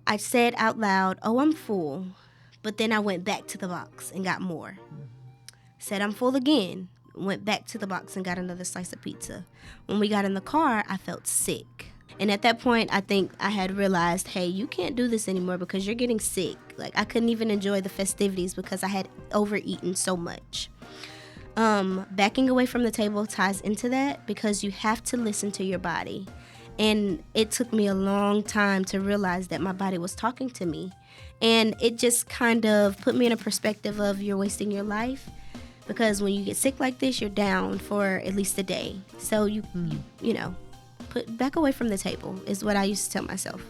I said out loud, "Oh, I'm full." But then I went back to the box and got more. Said I'm full again. Went back to the box and got another slice of pizza. When we got in the car, I felt sick. And at that point, I think I had realized, hey, you can't do this anymore because you're getting sick. Like, I couldn't even enjoy the festivities because I had overeaten so much. Backing away from the table ties into that because you have to listen to your body. And it took me a long time to realize that my body was talking to me. And it just kind of put me in a perspective of you're wasting your life. Because when you get sick like this, you're down for at least a day. So you put back away from the table is what I used to tell myself.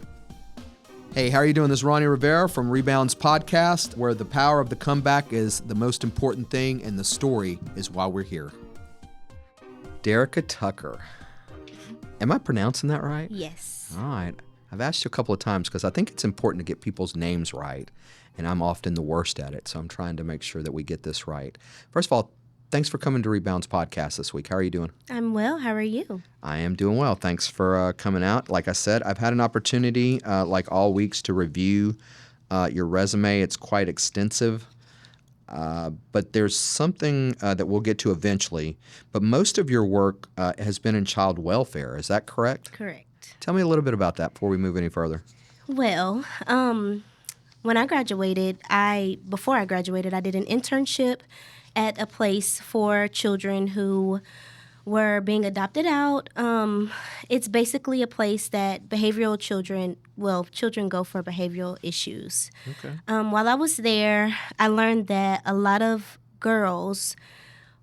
Hey, how are you doing? This is Ronnie Rivera from Rebounds podcast, where the power of the comeback is the most important thing and the story is why we're here. Dyricka Tucker. Am I pronouncing that right? Yes. All right. I've asked you a couple of times because I think it's important to get people's names right, and I'm often the worst at it, so I'm trying to make sure that we get this right. First of all, thanks for coming to Rebounds podcast this week. How are you doing? I'm well. How are you? I am doing well. Thanks for coming out. Like I said, I've had an opportunity, like all weeks, to review your resume. It's quite extensive, but there's something that we'll get to eventually. But most of your work has been in child welfare. Is that correct? Correct. Tell me a little bit about that before we move any further. Well, when I graduated, before I graduated, I did an internship at a place for children who were being adopted out. It's basically a place that children go for behavioral issues. Okay. While I was there, I learned that a lot of girls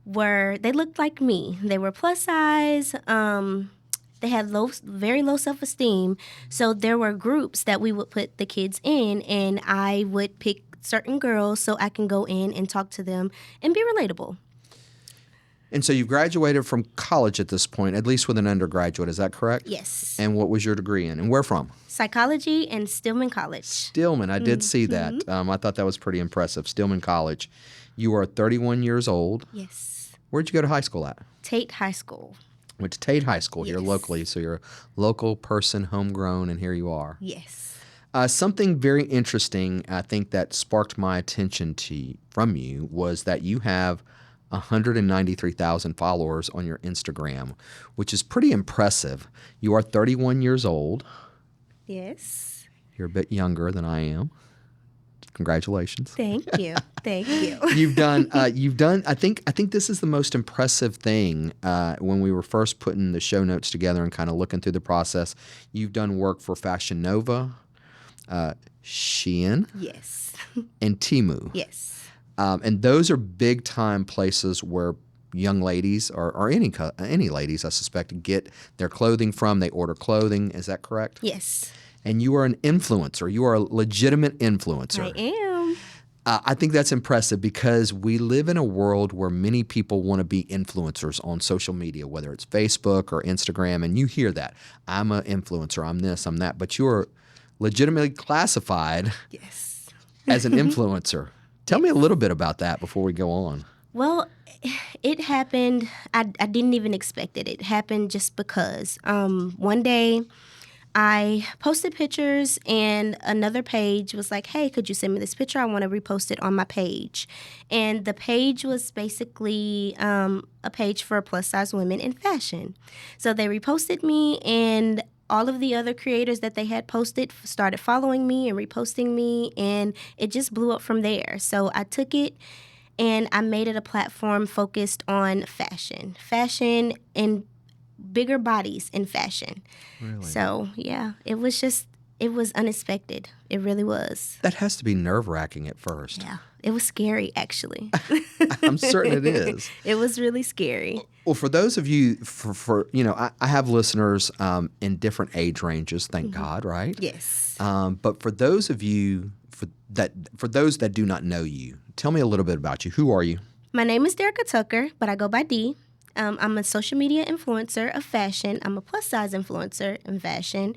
they looked like me. They were plus size. They had very low self-esteem. So there were groups that we would put the kids in, and I would pick certain girls so I can go in and talk to them and be relatable. And so you've graduated from college at this point, at least with an undergraduate. Is that correct? Yes. And what was your degree in? And where from? Psychology and Stillman College. Stillman. I did see that. I thought that was pretty impressive. Stillman College. You are 31 years old. Yes. Where'd you go to high school at? Tate High School. Went to Tate High School here Yes. locally. So you're a local person, homegrown, and here you are. Yes. Something very interesting, I think, that sparked my attention from you was that you have 193,000 followers on your Instagram, which is pretty impressive. You are 31 years old. Yes. You're a bit younger than I am. Congratulations. Thank you. Thank you. You've done. I think this is the most impressive thing. When we were first putting the show notes together and kind of looking through the process, you've done work for Fashion Nova, SHEIN, Yes. and Temu. Yes. And those are big time places where young ladies or any ladies, I suspect, get their clothing from. They order clothing. Is that correct? Yes. And you are an influencer. You are a legitimate influencer. I am. I think that's impressive because we live in a world where many people want to be influencers on social media, whether it's Facebook or Instagram, and you hear that. I'm an influencer. I'm this, I'm that. But you're legitimately classified Yes. as an influencer. Tell me a little bit about that before we go on. Well, it happened. I didn't even expect it. It happened just because. One day, I posted pictures, and another page was like, hey, could you send me this picture? I want to repost it on my page. And the page was basically a page for plus-size women in fashion. So they reposted me, and all of the other creators that they had posted started following me and reposting me, and it just blew up from there. So I took it, and I made it a platform focused on fashion and bigger bodies in fashion. Really? So, yeah, it was unexpected. It really was. That has to be nerve-wracking at first. Yeah, it was scary, actually. I'm certain it is. It was really scary. Well, for those of you, I have listeners in different age ranges, thank God, right? Yes. But for those of you, for those that do not know you, tell me a little bit about you. Who are you? My name is Dyricka Tucker, but I go by D. I'm a social media influencer of fashion. I'm a plus-size influencer in fashion,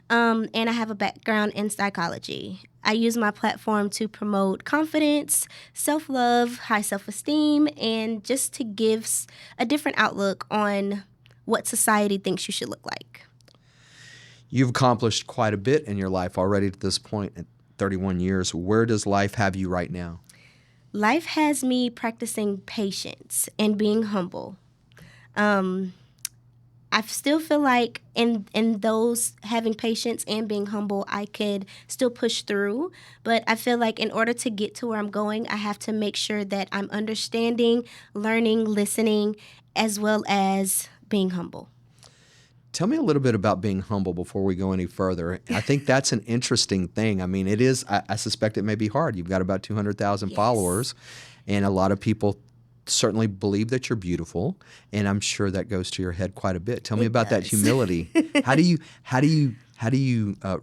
and I have a background in psychology. I use my platform to promote confidence, self-love, high self-esteem, and just to give a different outlook on what society thinks you should look like. You've accomplished quite a bit in your life already to this point at 31 years. Where does life have you right now? Life has me practicing patience and being humble. I still feel like in those having patience and being humble, I could still push through. But I feel like in order to get to where I'm going, I have to make sure that I'm understanding, learning, listening, as well as being humble. Tell me a little bit about being humble before we go any further. I think that's an interesting thing. I mean, it is, I suspect it may be hard. You've got about 200,000 Yes. followers, and a lot of people certainly believe that you're beautiful, and I'm sure that goes to your head quite a bit. Tell me about that does. humility. How do you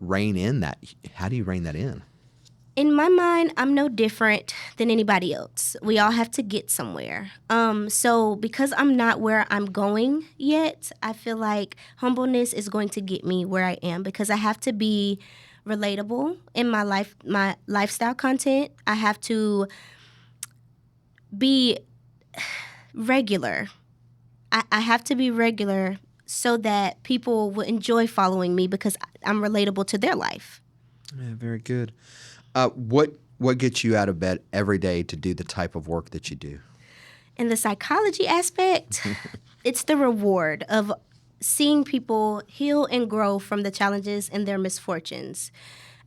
rein in that? How do you rein that in? In my mind, I'm no different than anybody else. We all have to get somewhere. So because I'm not where I'm going yet, I feel like humbleness is going to get me where I am because I have to be relatable in my lifestyle content. I have to be regular. I have to be regular so that people will enjoy following me because I'm relatable to their life. Yeah, very good. What gets you out of bed every day to do the type of work that you do? In the psychology aspect, it's the reward of seeing people heal and grow from the challenges and their misfortunes.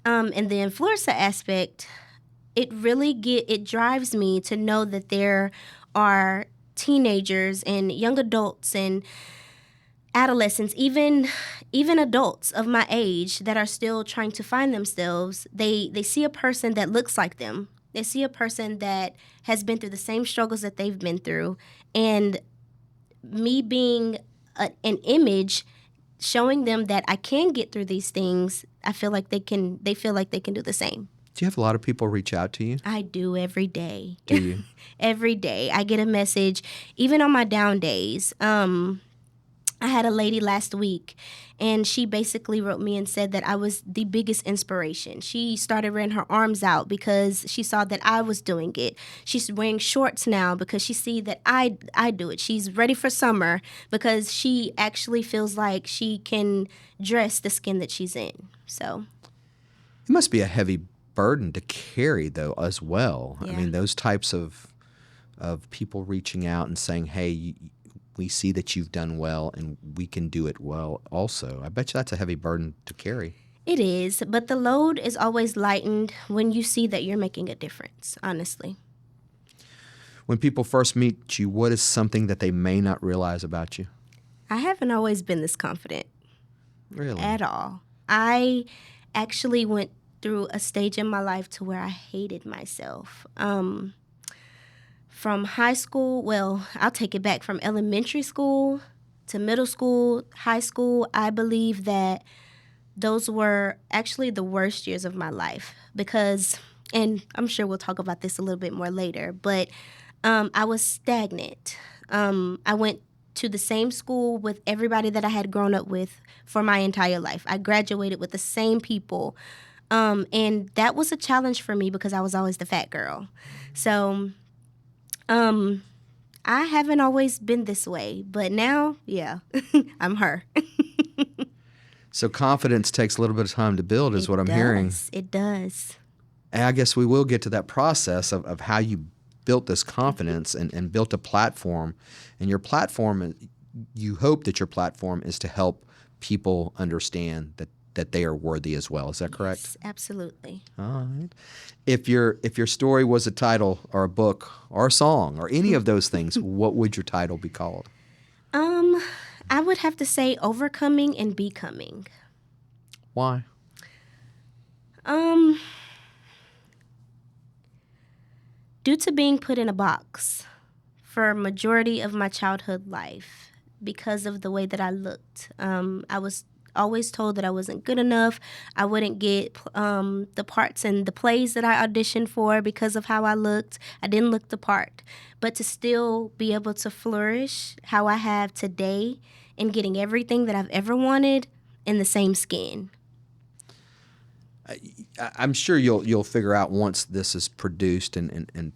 In the influencer aspect, it drives me to know that there are teenagers and young adults and adolescents, even adults of my age that are still trying to find themselves. They see a person that looks like them. They see a person that has been through the same struggles that they've been through, and me being an image showing them that I can get through these things. I feel like they feel like they can do the same. Do you have a lot of people reach out to you? I do every day. Do you? Every day. I get a message, even on my down days. I had a lady last week, and she basically wrote me and said that I was the biggest inspiration. She started wearing her arms out because she saw that I was doing it. She's wearing shorts now because she see that I do it. She's ready for summer because she actually feels like she can dress the skin that she's in. So It must be a heavy burden to carry, though, as well. Yeah. I mean, those types of people reaching out and saying, hey, we see that you've done well and we can do it well also. I bet you that's a heavy burden to carry. it is, but the load is always lightened when you see that you're making a difference, honestly. When people first meet you, what is something that they may not realize about you? I haven't always been this confident. Really? At all. I actually went through a stage in my life to where I hated myself. From high school, well, I'll take it back, from elementary school to middle school, high school, I believe that those were actually the worst years of my life because, and I'm sure we'll talk about this a little bit more later, but I was stagnant. I went to the same school with everybody that I had grown up with for my entire life. I graduated with the same people. And that was a challenge for me because I was always the fat girl. So I haven't always been this way, but now, yeah, I'm her. So confidence takes a little bit of time to build is what I'm hearing. It does. And I guess we will get to that process of how you built this confidence and built a platform. And your platform, you hope that your platform is to help people understand that they are worthy as well. Is that correct? Yes, absolutely. All right. If your story was a title or a book or a song or any of those things, what would your title be called? I would have to say Overcoming and Becoming. Why? Due to being put in a box for a majority of my childhood life because of the way that I looked, I was always told that I wasn't good enough. I wouldn't get the parts in the plays that I auditioned for because of how I looked. I didn't look the part. But to still be able to flourish how I have today and getting everything that I've ever wanted in the same skin. I'm sure you'll figure out once this is produced and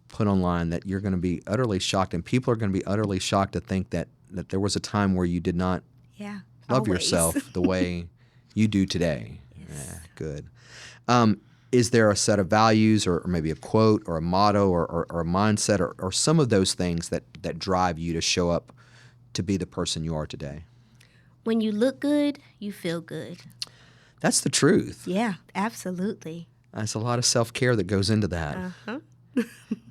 put online that you're going to be utterly shocked, and people are going to be utterly shocked to think that there was a time where you did not Yeah. love always. yourself the way You do today. Yes. Yeah, good. Is there a set of values or maybe a quote or a motto or a mindset or some of those things that drive you to show up to be the person you are today? When you look good, you feel good. That's the truth. Yeah, absolutely. There's a lot of self-care that goes into that. Uh-huh.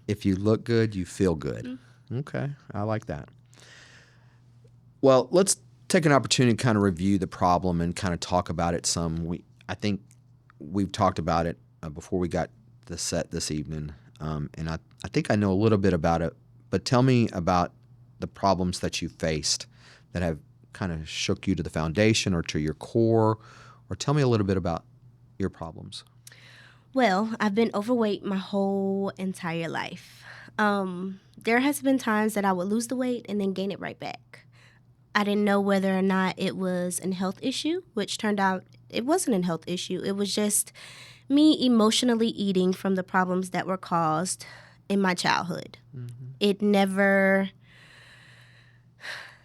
If you look good, you feel good. Okay, I like that. Well, let's take an opportunity to kind of review the problem and kind of talk about it some. I think we've talked about it before we got the set this evening, and I think I know a little bit about it, but tell me about the problems that you faced that have kind of shook you to the foundation or to your core, or tell me a little bit about your problems. Well, I've been overweight my whole entire life. There has been times that I would lose the weight and then gain it right back. I didn't know whether or not it was a health issue, which turned out it wasn't a health issue. It was just me emotionally eating from the problems that were caused in my childhood. Mm-hmm. It never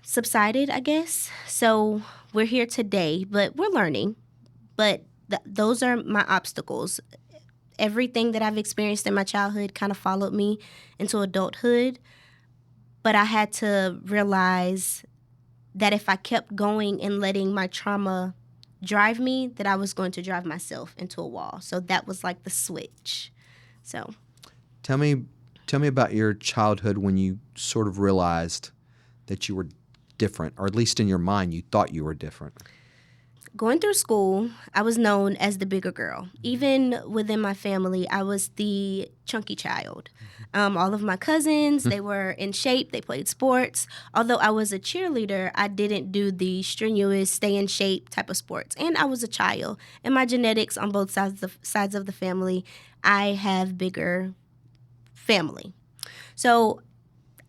subsided, I guess. So we're here today, but we're learning. But those are my obstacles. Everything that I've experienced in my childhood kind of followed me into adulthood. But I had to realize that if I kept going and letting my trauma drive me, that I was going to drive myself into a wall. So that was like the switch. So tell me about your childhood when you sort of realized that you were different, or at least in your mind you thought you were different. Going through school, I was known as the bigger girl. Even within my family, I was the chunky child. All of my cousins, they were in shape. They played sports. Although I was a cheerleader, I didn't do the strenuous, stay in shape type of sports. And I was a child. And my genetics on both sides of the family, I have bigger family. So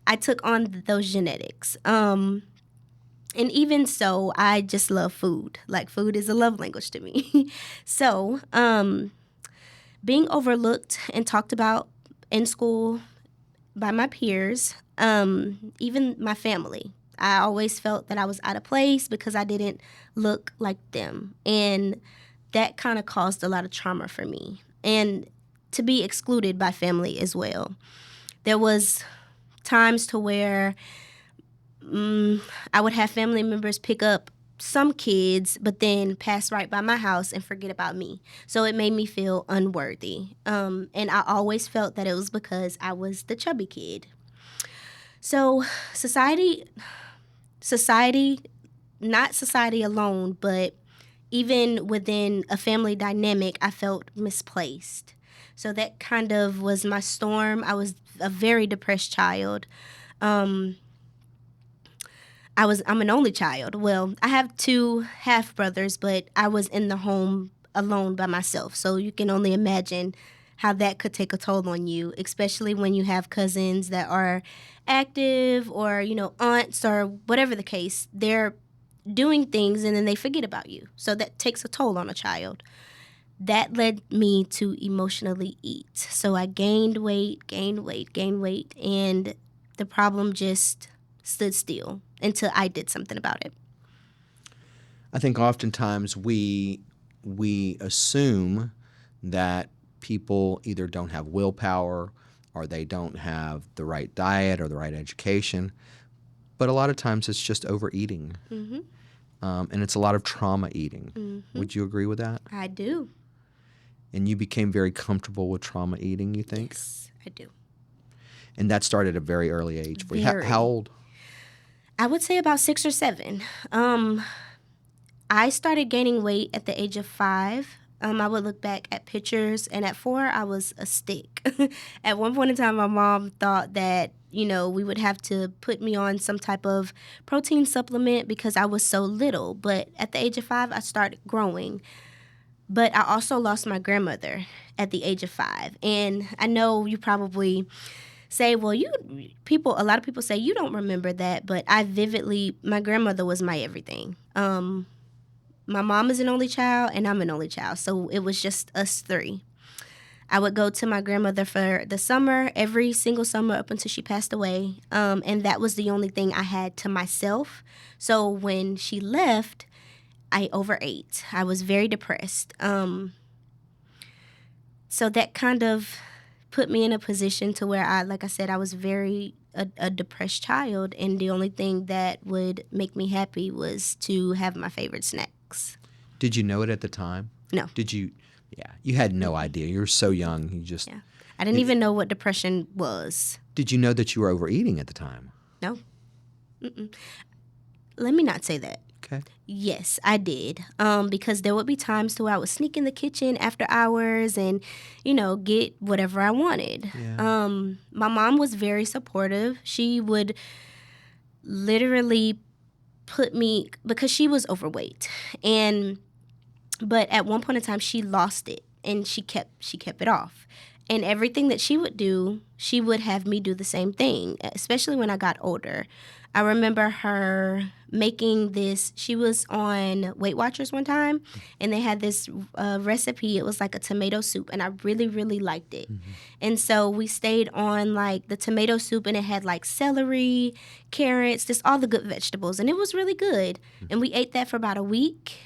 I took on those genetics. And even so, I just love food. Like, food is a love language to me. So, being overlooked and talked about in school by my peers, even my family, I always felt that I was out of place because I didn't look like them. And that kind of caused a lot of trauma for me. And to be excluded by family as well. There was times to where I would have family members pick up some kids, but then pass right by my house and forget about me. So it made me feel unworthy. And I always felt that it was because I was the chubby kid. So society, not society alone, but even within a family dynamic, I felt misplaced. So that kind of was my storm. I was a very depressed child. I'm an only child. Well, I have 2 half brothers, but I was in the home alone by myself. So you can only imagine how that could take a toll on you, especially when you have cousins that are active or, aunts or whatever the case. They're doing things and then they forget about you. So that takes a toll on a child. That led me to emotionally eat. So I gained weight, and the problem just stood still until I did something about it. I think oftentimes we assume that people either don't have willpower or they don't have the right diet or the right education, but a lot of times it's just overeating. Mm-hmm. And it's a lot of trauma eating. Mm-hmm. Would you agree with that? I do. And you became very comfortable with trauma eating, you think? Yes, I do. And that started at a very early age for you. How old? I would say about 6 or 7. I started gaining weight at the age of 5. I would look back at pictures, and at 4, I was a stick. At one point in time, my mom thought that, we would have to put me on some type of protein supplement because I was so little. But at the age of 5, I started growing. But I also lost my grandmother at the age of 5. And I know you probably say, well, a lot of people say you don't remember that, but my grandmother was my everything. My mom is an only child, and I'm an only child, so it was just us 3. I would go to my grandmother for the summer, every single summer up until she passed away, and that was the only thing I had to myself. So when she left, I overate. I was very depressed. So that kind of put me in a position to where like I said, I was very a depressed child, and the only thing that would make me happy was to have my favorite snacks. Did you know it at the time? No. Did you? Yeah, you had no idea. You were so young. You just. Yeah. I didn't even know what depression was. Did you know that you were overeating at the time? No. Mm-mm. Let me not say that. Okay. Yes, I did. Because there would be times to where I would sneak in the kitchen after hours and, get whatever I wanted. Yeah. My mom was very supportive. She would literally put me, because she was overweight, but at one point in time she lost it, and she kept it off. And everything that she would do, she would have me do the same thing, especially when I got older. I remember her making this. She was on Weight Watchers one time, and they had this recipe. It was like a tomato soup, and I really, really liked it. Mm-hmm. And so we stayed on like the tomato soup, and it had like celery, carrots, just all the good vegetables, and it was really good. Mm-hmm. And we ate that for about a week,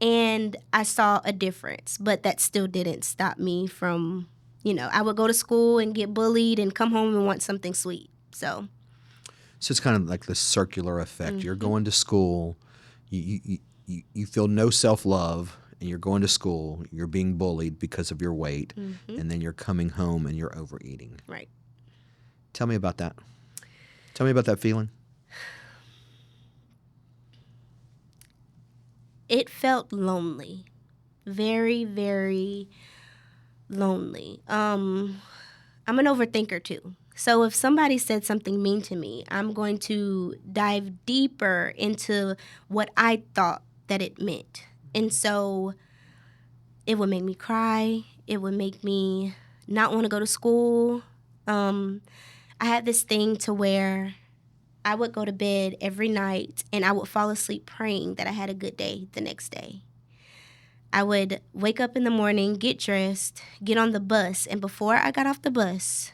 and I saw a difference. But that still didn't stop me from, I would go to school and get bullied and come home and want something sweet. So it's kind of like the circular effect. Mm-hmm. You're going to school, you feel no self-love, and you're going to school, you're being bullied because of your weight, mm-hmm. and then you're coming home and you're overeating. Right. Tell me about that. Tell me about that feeling. It felt lonely. Very, very lonely. I'm an overthinker too. So if somebody said something mean to me, I'm going to dive deeper into what I thought that it meant. And so it would make me cry. It would make me not want to go to school. I had this thing to where I would go to bed every night and I would fall asleep praying that I had a good day the next day. I would wake up in the morning, get dressed, get on the bus, and before I got off the bus,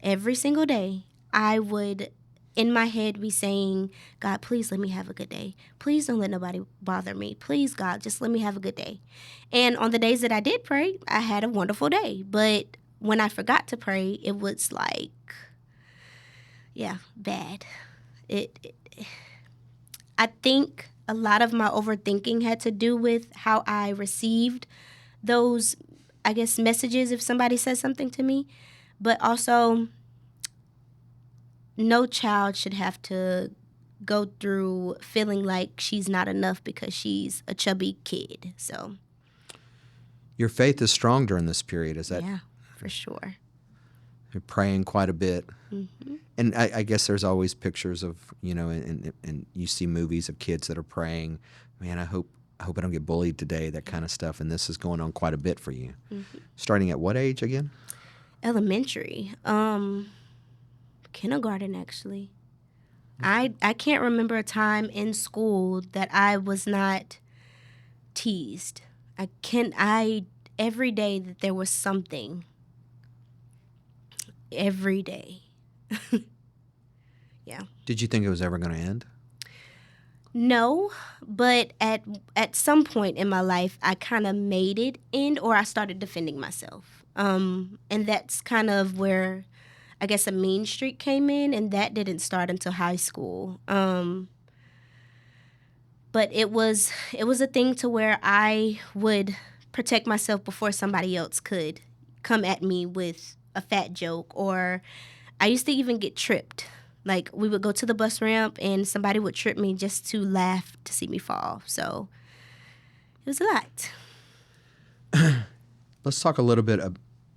every single day, I would, in my head, be saying, God, please let me have a good day. Please don't let nobody bother me. Please, God, just let me have a good day. And on the days that I did pray, I had a wonderful day. But when I forgot to pray, it was like, bad. I think a lot of my overthinking had to do with how I received those, I guess, messages if somebody says something to me. But also, no child should have to go through feeling like she's not enough because she's a chubby kid. So, your faith is strong during this period, is that? Yeah, for sure. You're praying quite a bit. Mm-hmm. And I guess there's always pictures of, and you see movies of kids that are praying, man, I hope I don't get bullied today, that kind of stuff. And this is going on quite a bit for you. Mm-hmm. Starting at what age again? Elementary. Kindergarten, actually. I can't remember a time in school that I was not teased. Every day that there was something. Every day. Yeah. Did you think it was ever going to end? No, but at some point in my life, I kind of made it end, or I started defending myself. And that's kind of where, I guess, a mean streak came in, and that didn't start until high school. But it was a thing to where I would protect myself before somebody else could come at me with a fat joke, or I used to even get tripped. Like, we would go to the bus ramp and somebody would trip me just to laugh to see me fall. So it was a lot. Let's talk a little bit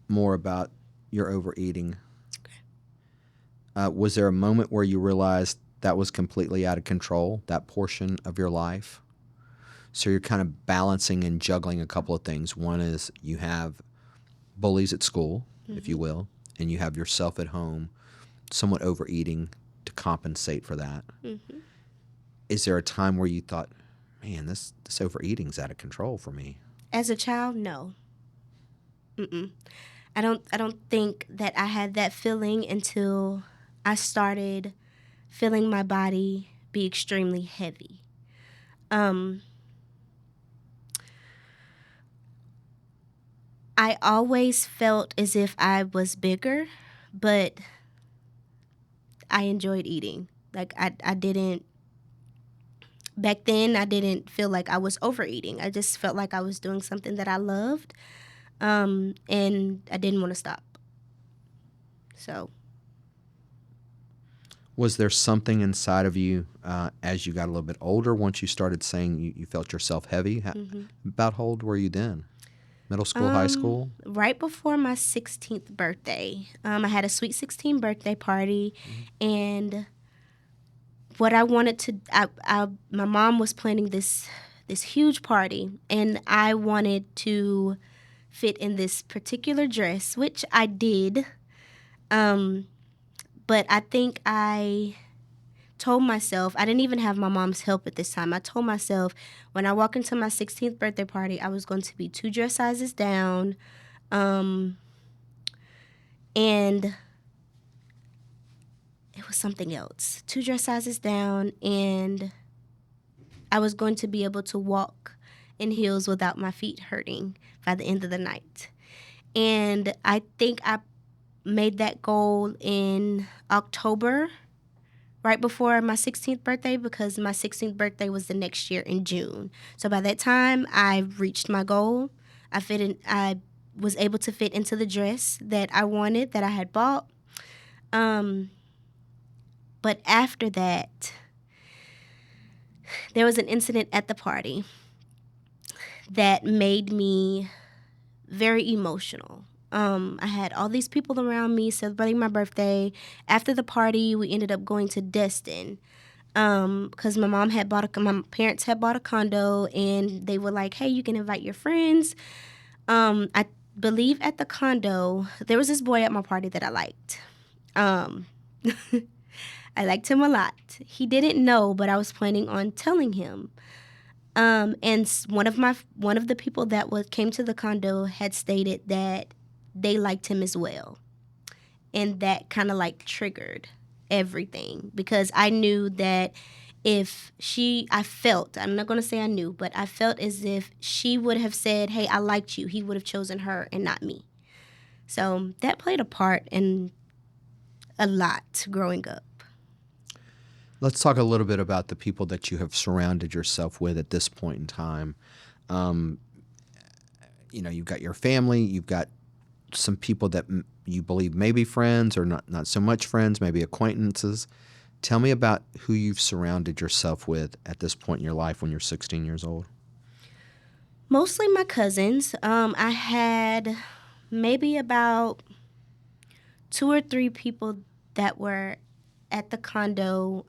more about your overeating. Okay. Was there a moment where you realized that was completely out of control, that portion of your life? So you're kind of balancing and juggling a couple of things. One is you have bullies at school, mm-hmm. if you will, and you have yourself at home, somewhat overeating to compensate for that. Mm-hmm. Is there a time where you thought, man, this overeating's out of control for me? As a child, no. Mm-mm. I don't think that I had that feeling until I started feeling my body be extremely heavy. I always felt as if I was bigger, but I enjoyed eating. Like I didn't back then. I didn't feel like I was overeating. I just felt like I was doing something that I loved, and I didn't want to stop. So Was there something inside of you as you got a little bit older, once you started saying you felt yourself heavy? About how old were you then? Middle school, high school? right before my 16th birthday, I had a sweet 16 birthday party, and what I wanted to, my mom was planning this huge party, and I wanted to fit in this particular dress, which I did. But I think I told myself, I didn't even have my mom's help at this time. I told myself when I walk into my 16th birthday party, I was going to be 2 dress sizes down. And it was something else. 2 dress sizes down, and I was going to be able to walk in heels without my feet hurting by the end of the night. And I think I made that goal in October, right before my 16th birthday, because my 16th birthday was the next year in June. So by that time, I reached my goal. I was able to fit into the dress that I wanted, that I had bought. But after that, there was an incident at the party that made me very emotional. I had all these people around me celebrating my birthday. After the party, we ended up going to Destin because my parents had bought a condo, and they were like, "Hey, you can invite your friends." I believe at the condo there was this boy at my party that I liked. I liked him a lot. He didn't know, but I was planning on telling him. And one of the people that came to the condo had stated that they liked him as well, and that kind of like triggered everything, because I knew that I felt, I'm not going to say I knew, but I felt as if she would have said, "Hey, I liked you," he would have chosen her and not me. So that played a part in a lot growing up. Let's talk a little bit about the people that you have surrounded yourself with at this point in time. You've got your family, you've got some people that you believe may be friends or not so much friends, maybe acquaintances. Tell me about who you've surrounded yourself with at this point in your life when you're 16 years old. Mostly my cousins. I had maybe about 2 or 3 people that were at the condo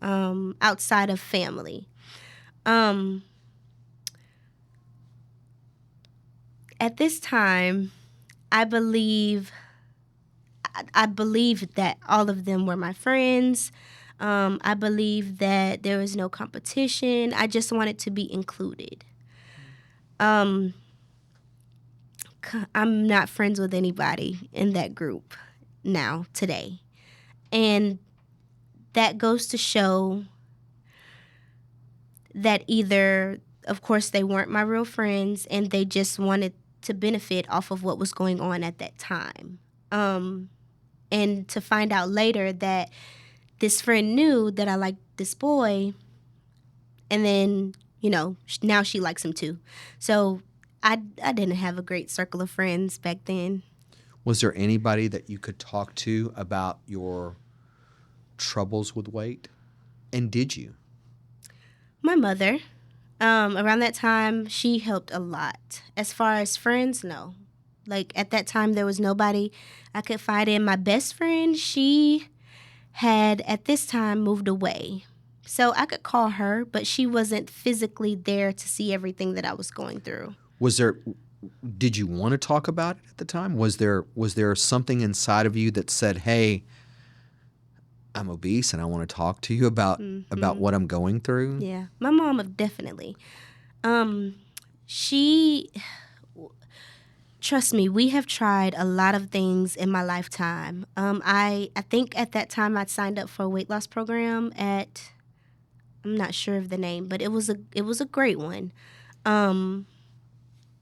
outside of family. At this time, I believe that all of them were my friends. I believe that there was no competition. I just wanted to be included. I'm not friends with anybody in that group now, today. And that goes to show that either, of course, they weren't my real friends and they just wanted to benefit off of what was going on at that time. And to find out later that this friend knew that I liked this boy, and then, now she likes him too. So I didn't have a great circle of friends back then. Was there anybody that you could talk to about your troubles with weight? And did you? My mother, around that time, she helped a lot. As far as friends, no. Like, at that time, there was nobody I could find in. My best friend, she had, at this time, moved away. So I could call her, but she wasn't physically there to see everything that I was going through. Did you want to talk about it at the time? Was there something inside of you that said, "Hey, I'm obese and I want to talk to you about what I'm going through"? Yeah, my mom definitely. She, trust me, we have tried a lot of things in my lifetime. I think at that time I'd signed up for a weight loss program at, I'm not sure of the name, but it was a great one.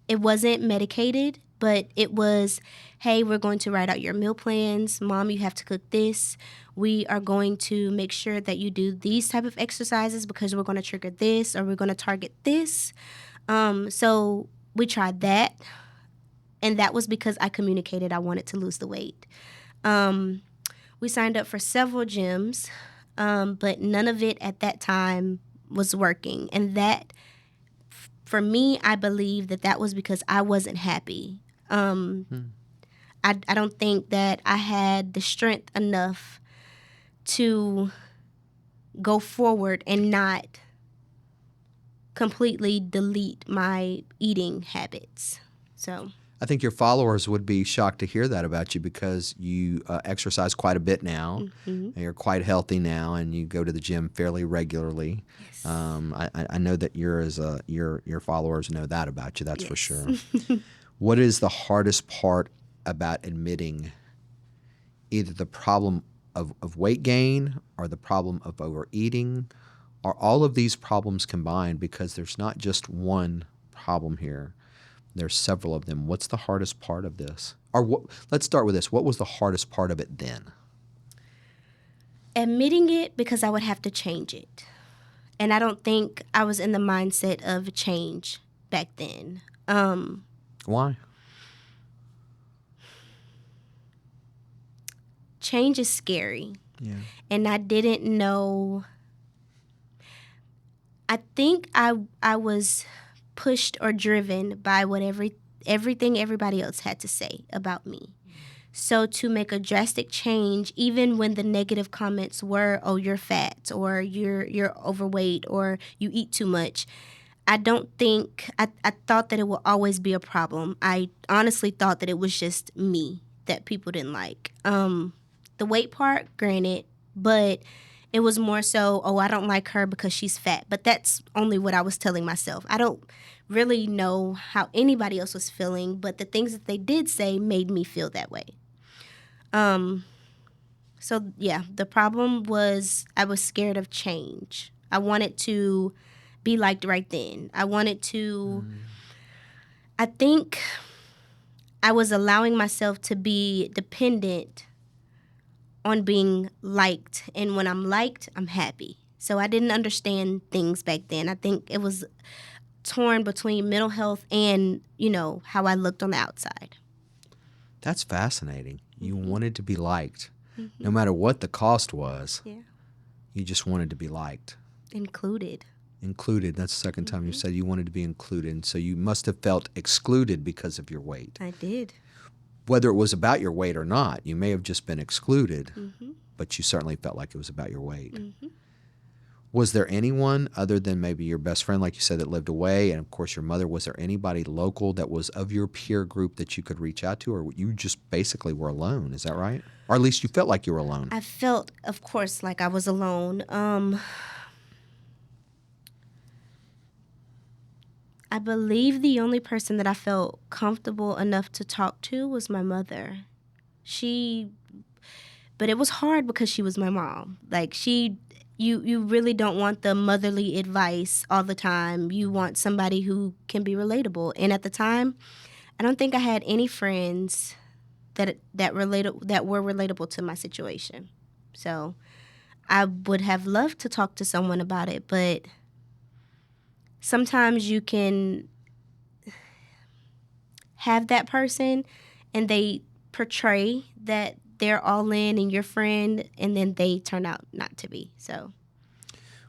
It wasn't medicated, but it was, hey, we're going to write out your meal plans. Mom, you have to cook this. We are going to make sure that you do these type of exercises because we're going to trigger this or we're going to target this. So we tried that, and that was because I communicated I wanted to lose the weight. We signed up for several gyms, but none of it at that time was working. And that, for me, I believe that was because I wasn't happy. I don't think that I had the strength enough to go forward and not completely delete my eating habits. So I think your followers would be shocked to hear that about you because you exercise quite a bit now. And you're quite healthy now, and you go to the gym fairly regularly. Yes. I know that your followers know that about you. That's for sure. What is the hardest part about admitting either the problem of weight gain or the problem of overeating, or all of these problems combined? Because there's not just one problem here. There's several of them. What's the hardest part of this? Let's start with this. What was the hardest part of it then? Admitting it, because I would have to change it. And I don't think I was in the mindset of change back then. Why? Change is scary. Yeah. And I didn't know. I think I was pushed or driven by everything everybody else had to say about me. So to make a drastic change, even when the negative comments were, "Oh, you're fat," or "You're overweight," or "You eat too much," I don't think I thought that it would always be a problem. I honestly thought that it was just me that people didn't like. The weight part, granted, but it was more so, oh, I don't like her because she's fat. But that's only what I was telling myself. I don't really know how anybody else was feeling, but the things that they did say made me feel that way. So, yeah, the problem was I was scared of change. I wanted to be liked right then. I wanted to, I think I was allowing myself to be dependent on being liked. And when I'm liked, I'm happy. So I didn't understand things back then. I think it was torn between mental health and, how I looked on the outside. That's fascinating. You wanted to be liked. No matter what the cost was. Yeah. You just wanted to be liked. Included. That's the second time you said you wanted to be included. And so you must have felt excluded because of your weight. I did. Whether it was about your weight or not, you may have just been excluded, but you certainly felt like it was about your weight. Was there anyone other than maybe your best friend, like you said, that lived away, and of course your mother, was there anybody local that was of your peer group that you could reach out to, or you just basically were alone? Is that right? Or at least you felt like you were alone. I felt, of course, like I was alone. I believe the only person that I felt comfortable enough to talk to was my mother. But it was hard because she was my mom. Like, you really don't want the motherly advice all the time. You want somebody who can be relatable. And at the time, I don't think I had any friends that were relatable to my situation. So I would have loved to talk to someone about it, but sometimes you can have that person and they portray that they're all in and your friend, and then they turn out not to be. So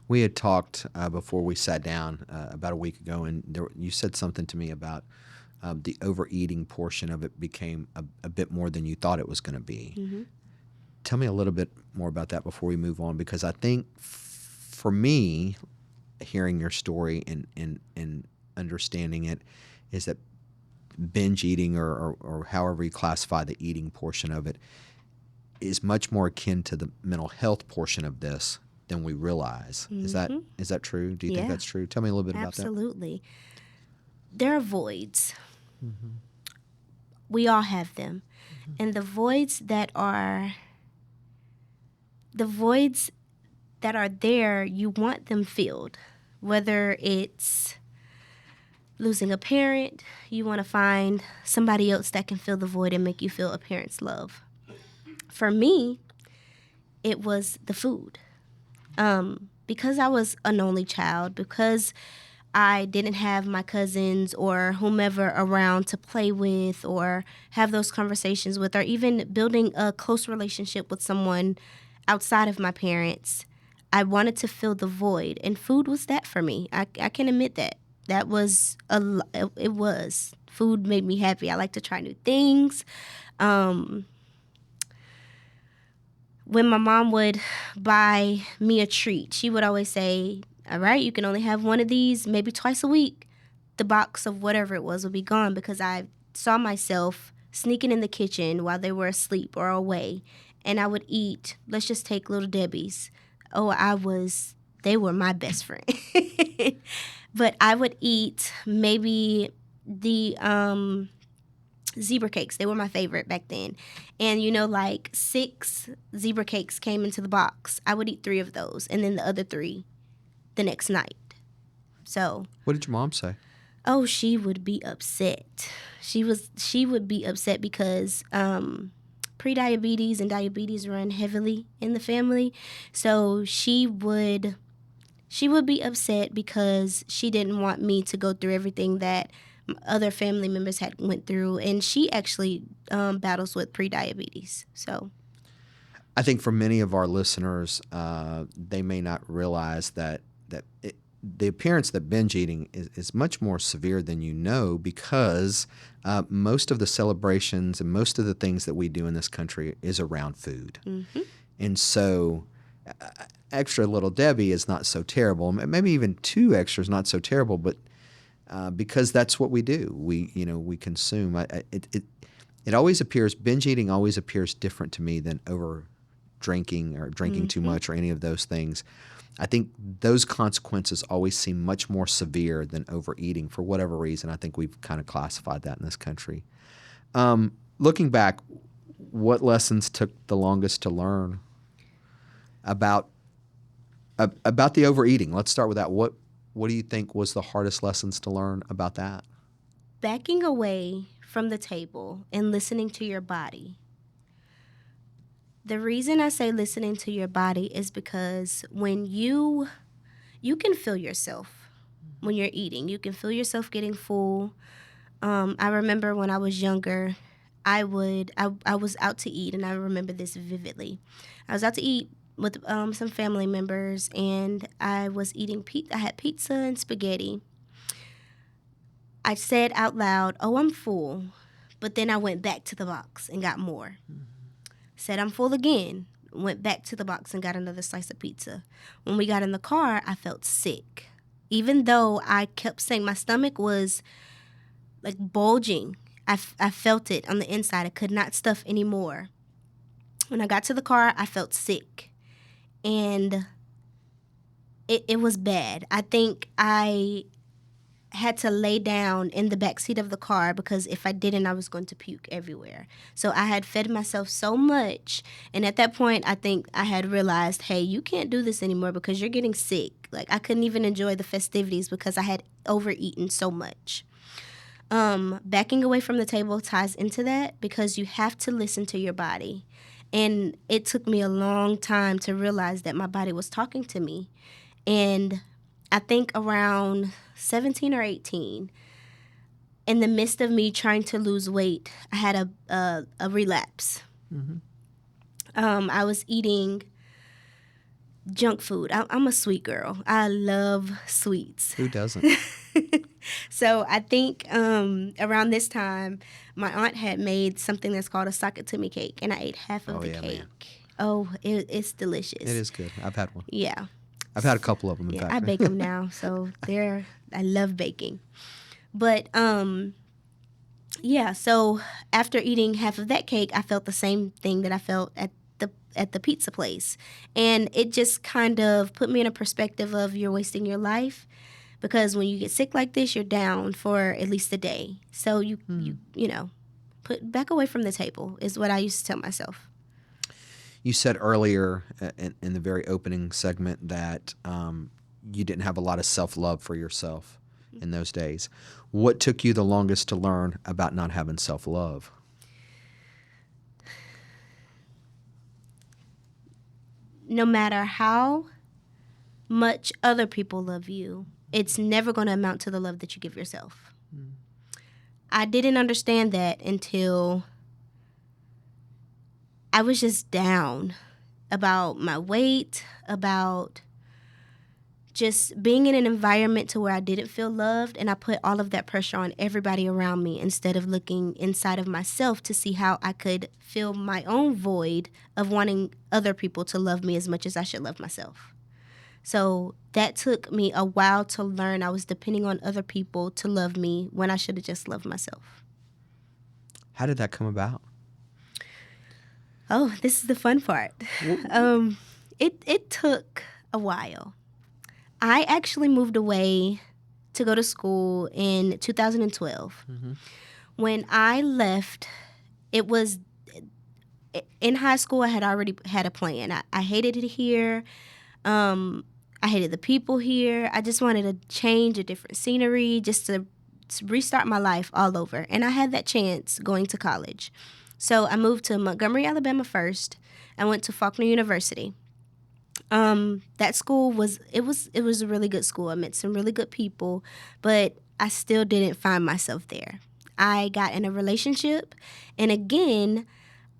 we had talked before we sat down about a week ago, and you said something to me about the overeating portion of it became a bit more than you thought it was going to be. Tell me a little bit more about that before we move on, because I think for me, hearing your story and understanding it, is that binge eating or however you classify the eating portion of it is much more akin to the mental health portion of this than we realize. Is that true? Do you think that's true? Tell me a little bit about that. Absolutely. There are voids. We all have them. And the voids that are there, you want them filled. Whether it's losing a parent, you want to find somebody else that can fill the void and make you feel a parent's love. For me, it was the food. Because I was an only child, because I didn't have my cousins or whomever around to play with or have those conversations with, or even building a close relationship with someone outside of my parents, I wanted to fill the void, and food was that for me. I can admit that. That was it was. Food made me happy. I like to try new things. Um, when my mom would buy me a treat, she would always say, all right, you can only have one of these maybe twice a week. The box of whatever it was would be gone because I saw myself sneaking in the kitchen while they were asleep or away, and I would eat, let's just take Little Debbie's. They were my best friend. But I would eat maybe the zebra cakes. They were my favorite back then. And, like 6 zebra cakes came into the box. I would eat 3 of those and then the other 3 the next night. So. What did your mom say? Oh, she would be upset. She would be upset because pre-diabetes and diabetes run heavily in the family. So she would be upset because she didn't want me to go through everything that other family members had went through, and she actually battles with pre-diabetes. So I think for many of our listeners, they may not realize that the appearance that binge eating is much more severe than you know, because most of the celebrations and most of the things that we do in this country is around food. Mm-hmm. And so extra Little Debbie is not so terrible. Maybe even 2 extras not so terrible, but because that's what we do. We consume. It always appears, binge eating always appears different to me than over drinking or drinking too much or any of those things. I think those consequences always seem much more severe than overeating for whatever reason. I think we've kind of classified that in this country. Looking back, what lessons took the longest to learn about the overeating? Let's start with that. What do you think was the hardest lessons to learn about that? Backing away from the table and listening to your body. The reason I say listening to your body is because when you can feel yourself when you're eating. You can feel yourself getting full. I remember when I was younger, I was out to eat, and I remember this vividly. I was out to eat with some family members, and I was eating I had pizza and spaghetti. I said out loud, "Oh, I'm full," but then I went back to the box and got more. Said I'm full again, went back to the box and got another slice of pizza. When we got in the car, I felt sick. Even though I kept saying my stomach was like bulging, I felt it on the inside. I could not stuff anymore. When I got to the car, I felt sick. And it was bad. I think I had to lay down in the backseat of the car because if I didn't, I was going to puke everywhere. So I had fed myself so much, and at that point, I think I had realized, hey, you can't do this anymore because you're getting sick. Like, I couldn't even enjoy the festivities because I had overeaten so much. Backing away from the table ties into that because you have to listen to your body. And it took me a long time to realize that my body was talking to me. And I think around 17 or 18, in the midst of me trying to lose weight, I had a relapse. Mm-hmm. I was eating junk food. I'm a sweet girl. I love sweets. Who doesn't? So I think around this time, my aunt had made something that's called a sakatumi cake, and I ate half of the cake. Man. Oh, it's delicious. It is good. I've had one. Yeah. I've had a couple of them, in fact. I bake them now, so I love baking. But, so after eating half of that cake, I felt the same thing that I felt at the pizza place. And it just kind of put me in a perspective of you're wasting your life, because when you get sick like this, you're down for at least a day. So you put back away from the table is what I used to tell myself. You said earlier in the very opening segment that you didn't have a lot of self-love for yourself. in those days. What took you the longest to learn about not having self-love? No matter how much other people love you, it's never going to amount to the love that you give yourself. I didn't understand that until I was just down about my weight, about just being in an environment to where I didn't feel loved, and I put all of that pressure on everybody around me instead of looking inside of myself to see how I could fill my own void of wanting other people to love me as much as I should love myself. So that took me a while to learn. I was depending on other people to love me when I should have just loved myself. How did that come about? Oh, this is the fun part. It took a while. I actually moved away to go to school in 2012. When I left, it was in high school. I had already had a plan. I hated it here. I hated the people here. I just wanted to change a different scenery, just to restart my life all over. And I had that chance going to college. So I moved to Montgomery, Alabama first. I went to Faulkner University. That school was a really good school. I met some really good people, but I still didn't find myself there. I got in a relationship, and again,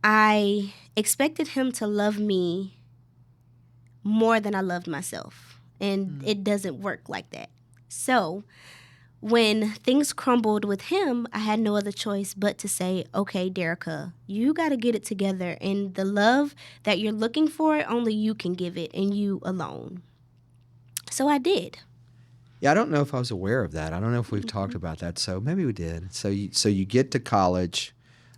I expected him to love me more than I loved myself, and it doesn't work like that. So when things crumbled with him, I had no other choice but to say, okay, Dyricka, you got to get it together. And the love that you're looking for, only you can give it, and you alone. So I did. Yeah, I don't know if I was aware of that. I don't know if we've talked about that. So maybe we did. So you get to college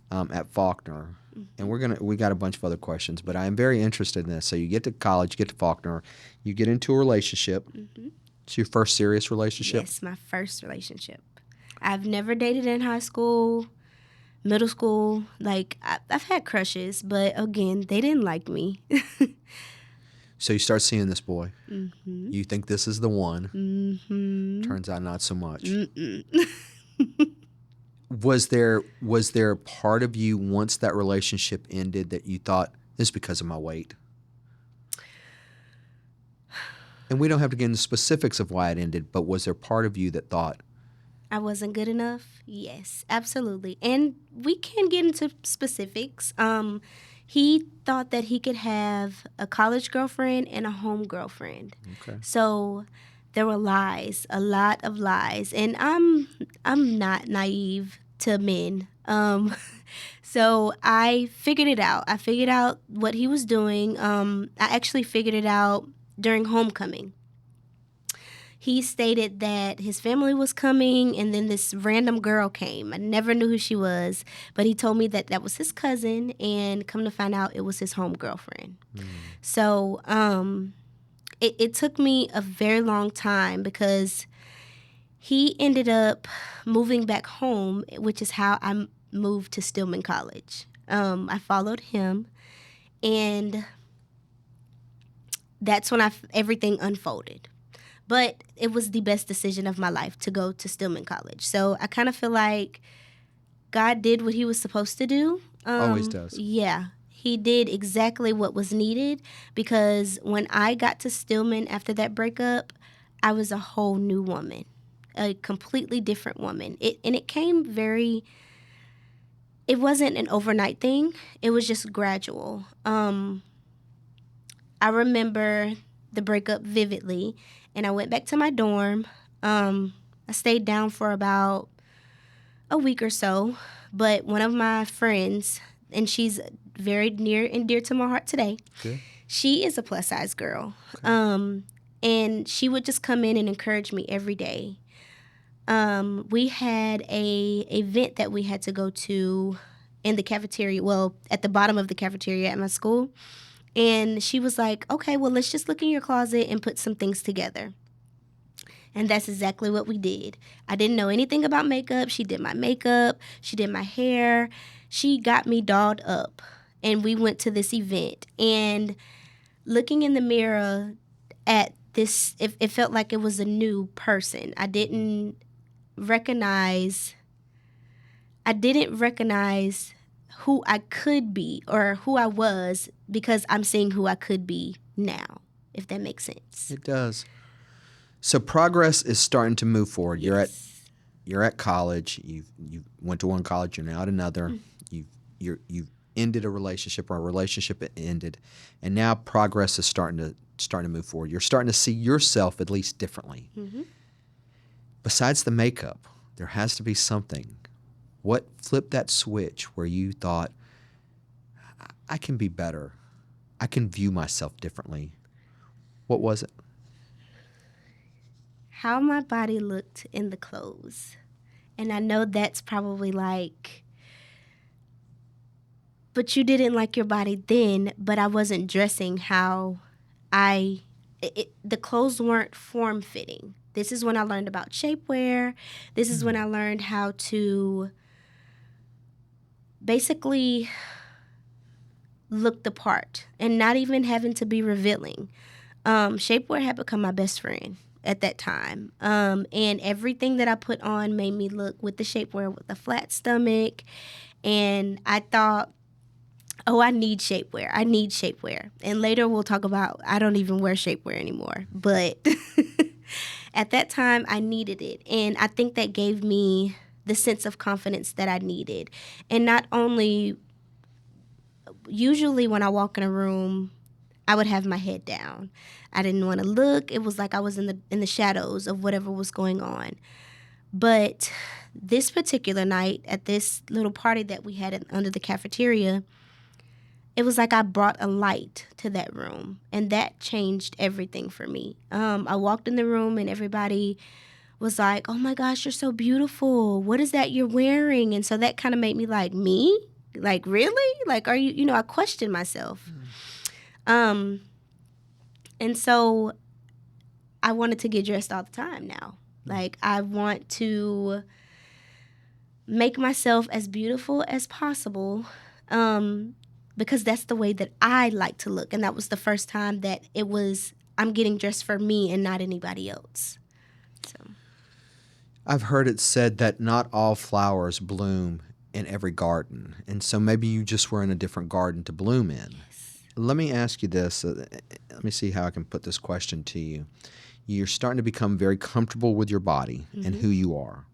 at Faulkner, and we got a bunch of other questions, but I am very interested in this. So you get to college, you get to Faulkner, you get into a relationship. It's your first serious relationship? Yes, my first relationship. I've never dated in high school, middle school. Like, I've had crushes, but again, they didn't like me. So you start seeing this boy. You think this is the one. Turns out not so much. Was there part of you once that relationship ended that you thought, this is because of my weight? And we don't have to get into specifics of why it ended, but was there part of you that thought, I wasn't good enough? Yes, absolutely. And we can get into specifics. He thought that he could have a college girlfriend and a home girlfriend. Okay. So there were lies, a lot of lies. And I'm not naive to men. So I figured it out. I figured out what he was doing. I actually figured it out during homecoming. He stated that his family was coming, and then this random girl came. I never knew who she was, but he told me that that was his cousin, and come to find out, it was his home girlfriend. So it took me a very long time because he ended up moving back home, which is how I moved to Stillman College. I followed him, and that's when everything unfolded. But it was the best decision of my life to go to Stillman College. So I kind of feel like God did what he was supposed to do. Always does. Yeah. He did exactly what was needed, because when I got to Stillman after that breakup, I was a whole new woman, a completely different woman. It wasn't an overnight thing. It was just gradual. I remember the breakup vividly, and I went back to my dorm. I stayed down for about a week or so, but one of my friends, and she's very near and dear to my heart today, she is a plus-size girl, and she would just come in and encourage me every day. We had a event that we had to go to in the cafeteria, well, at the bottom of the cafeteria at my school. And she was like, okay, well, let's just look in your closet and put some things together. And that's exactly what we did. I didn't know anything about makeup. She did my makeup. She did my hair. She got me dolled up. And we went to this event. And looking in the mirror at this, it felt like it was a new person. I didn't recognize who I could be or who I was because I'm seeing who I could be now, if that makes sense. It does. So progress is starting to move forward. Yes. You're at college. You went to one college. You're now at another. You've ended a relationship, or a relationship ended, and now progress is starting to move forward. You're starting to see yourself at least differently. Mm-hmm. Besides the makeup, there has to be something. What flipped that switch where you thought, I can be better. I can view myself differently. What was it? How my body looked in the clothes. And I know that's probably like, but you didn't like your body then, but I wasn't dressing how the clothes weren't form-fitting. This is when I learned about shapewear. This is when I learned how to basically look the part and not even having to be revealing. Shapewear had become my best friend at that time. And everything that I put on made me look with the shapewear with a flat stomach. And I thought, oh, I need shapewear. I need shapewear. And later we'll talk about I don't even wear shapewear anymore. But at that time, I needed it. And I think that gave me the sense of confidence that I needed. And not only, usually when I walk in a room, I would have my head down. I didn't want to look. It was like I was in the shadows of whatever was going on. But this particular night at this little party that we had under the cafeteria, it was like I brought a light to that room, and that changed everything for me. I walked in the room, and everybody was like, oh, my gosh, you're so beautiful. What is that you're wearing? And so that kind of made me like, me? Like, really? Like, are you, I questioned myself. And so I wanted to get dressed all the time now. Like, I want to make myself as beautiful as possible because that's the way that I like to look. And that was the first time that I'm getting dressed for me and not anybody else. So I've heard it said that not all flowers bloom in every garden. And so maybe you just were in a different garden to bloom in. yes. Let me ask you this. Let me see how I can put this question to you. You're starting to become very comfortable with your body and who you are.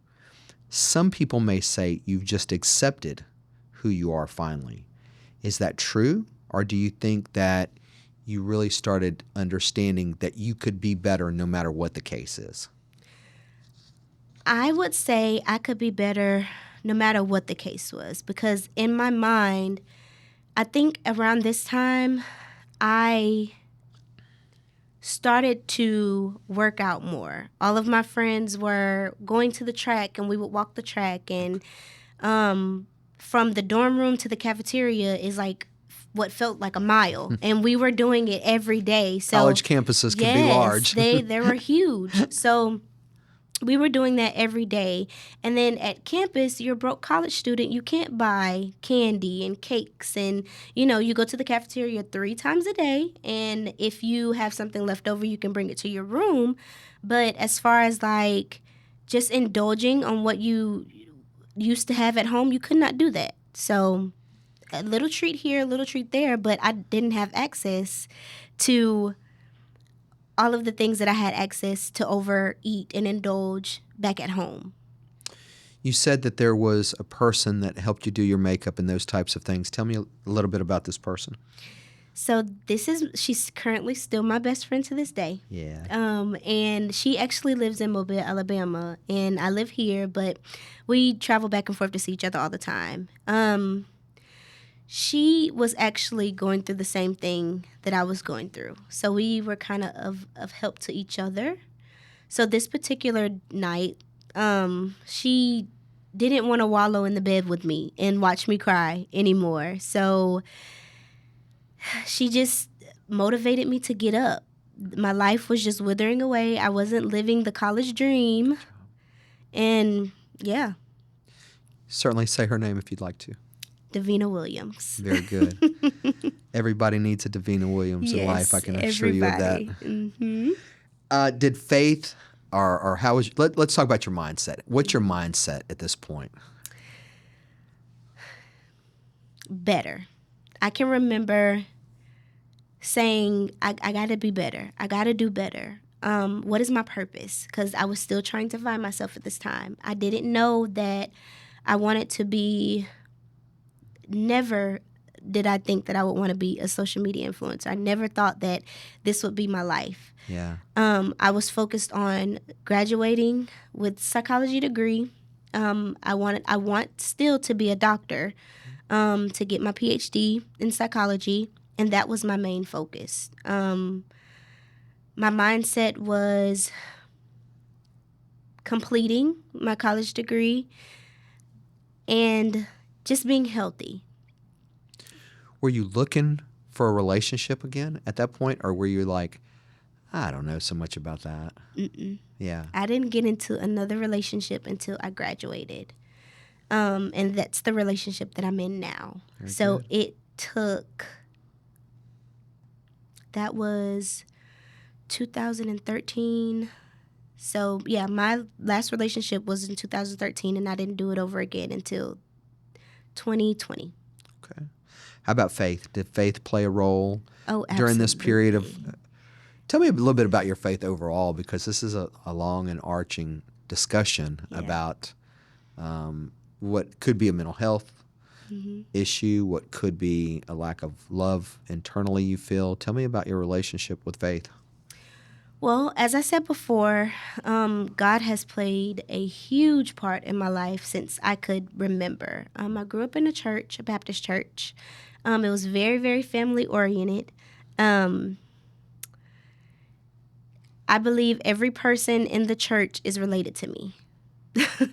Some people may say you've just accepted who you are finally. Is that true? Or do you think that you really started understanding that you could be better no matter what the case is? I would say I could be better no matter what the case was, because in my mind, I think around this time, I started to work out more. All of my friends were going to the track, and we would walk the track, and from the dorm room to the cafeteria is like what felt like a mile, and we were doing it every day. So college campuses can be large. they were huge. So we were doing that every day. And then at campus, you're a broke college student. You can't buy candy and cakes. And, you go to the cafeteria 3 times a day. And if you have something left over, you can bring it to your room. But as far as like just indulging on what you used to have at home, you could not do that. So a little treat here, a little treat there. But I didn't have access to all of the things that I had access to overeat and indulge back at home. You said that there was a person that helped you do your makeup and those types of things. Tell me a little bit about this person. So she's currently still my best friend to this day. Yeah. And she actually lives in Mobile, Alabama, and I live here, but we travel back and forth to see each other all the time. She was actually going through the same thing that I was going through. So we were kind of help to each other. So this particular night, she didn't want to wallow in the bed with me and watch me cry anymore. So she just motivated me to get up. My life was just withering away. I wasn't living the college dream. And yeah. Certainly say her name if you'd like to. Davina Williams. Very good. Everybody needs a Davina Williams in life. I can assure you of that. Mm-hmm. Did faith or how was let's talk about your mindset. What's your mindset at this point? Better. I can remember saying, I got to be better. I got to do better. What is my purpose? Because I was still trying to find myself at this time. I didn't know that I wanted to be, never did I think that I would want to be a social media influencer. I never thought that this would be my life. Yeah. I was focused on graduating with psychology degree. I want still to be a doctor, to get my PhD in psychology, and that was my main focus. My mindset was completing my college degree and just being healthy. Were you looking for a relationship again at that point, or were you like, I don't know so much about that? Mm-mm. Yeah. I didn't get into another relationship until I graduated. And that's the relationship that I'm in now. Very so good. it took, that was 2013. So yeah, my last relationship was in 2013, and I didn't do it over again until 2020. Okay. How about faith? Did faith play a role Oh, during this period of? absolutely. Tell me a little bit about your faith overall, because this is a long and arching discussion Yeah. about what could be a mental health issue, what could be a lack of love internally you feel. Tell me about your relationship with faith. Well, as I said before, God has played a huge part in my life since I could remember. I grew up in a church, a Baptist church. It was very, very family oriented. I believe every person in the church is related to me.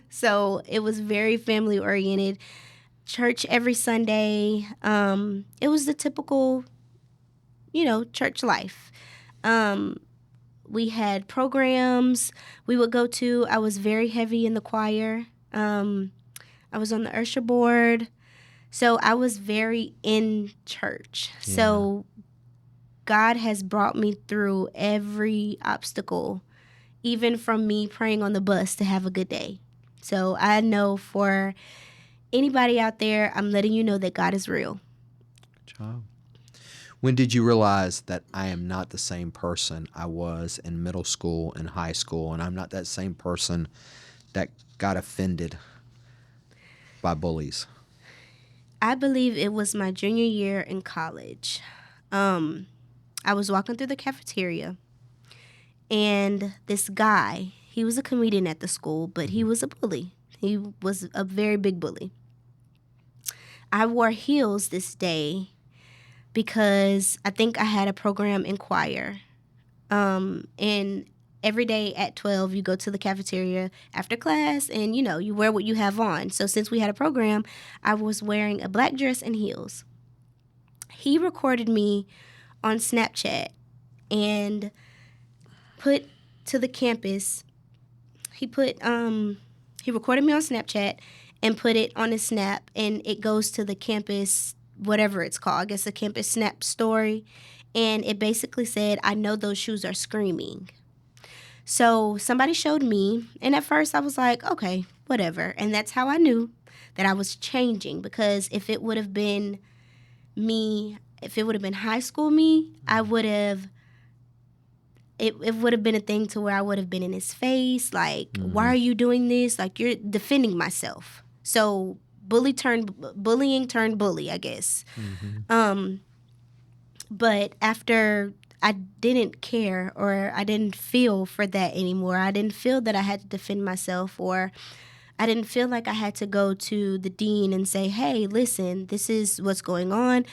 So it was very family oriented. Church every Sunday. It was the typical, church life. We had programs we would go to. I was very heavy in the choir. I was on the usher board. So I was very in church. Yeah. So God has brought me through every obstacle, even from me praying on the bus to have a good day. So I know for anybody out there, I'm letting you know that God is real. Good job. When did you realize that I am not the same person I was in middle school and high school, and I'm not that same person that got offended by bullies? I believe it was my junior year in college. I was walking through the cafeteria, and this guy, he was a comedian at the school, but he was a bully. He was a very big bully. I wore heels this day because I think I had a program in choir. And every day at 12, you go to the cafeteria after class and, you wear what you have on. So since we had a program, I was wearing a black dress and heels. He recorded me on Snapchat and put to the campus. He recorded me on Snapchat and put it on his Snap, and it goes to the campus, whatever it's called, I guess the campus Snap story. And it basically said, I know those shoes are screaming. So somebody showed me, and at first I was like, okay, whatever. And that's how I knew that I was changing, because if it would have been me, if it would have been high school me, I would have, it would have been a thing to where I would have been in his face, like, why are you doing this? Like, you're defending myself. So bullying turned bully, I guess. But after, I didn't care, or I didn't feel for that anymore. I didn't feel that I had to defend myself, or I didn't feel like I had to go to the dean and say, hey, listen, this is what's going on.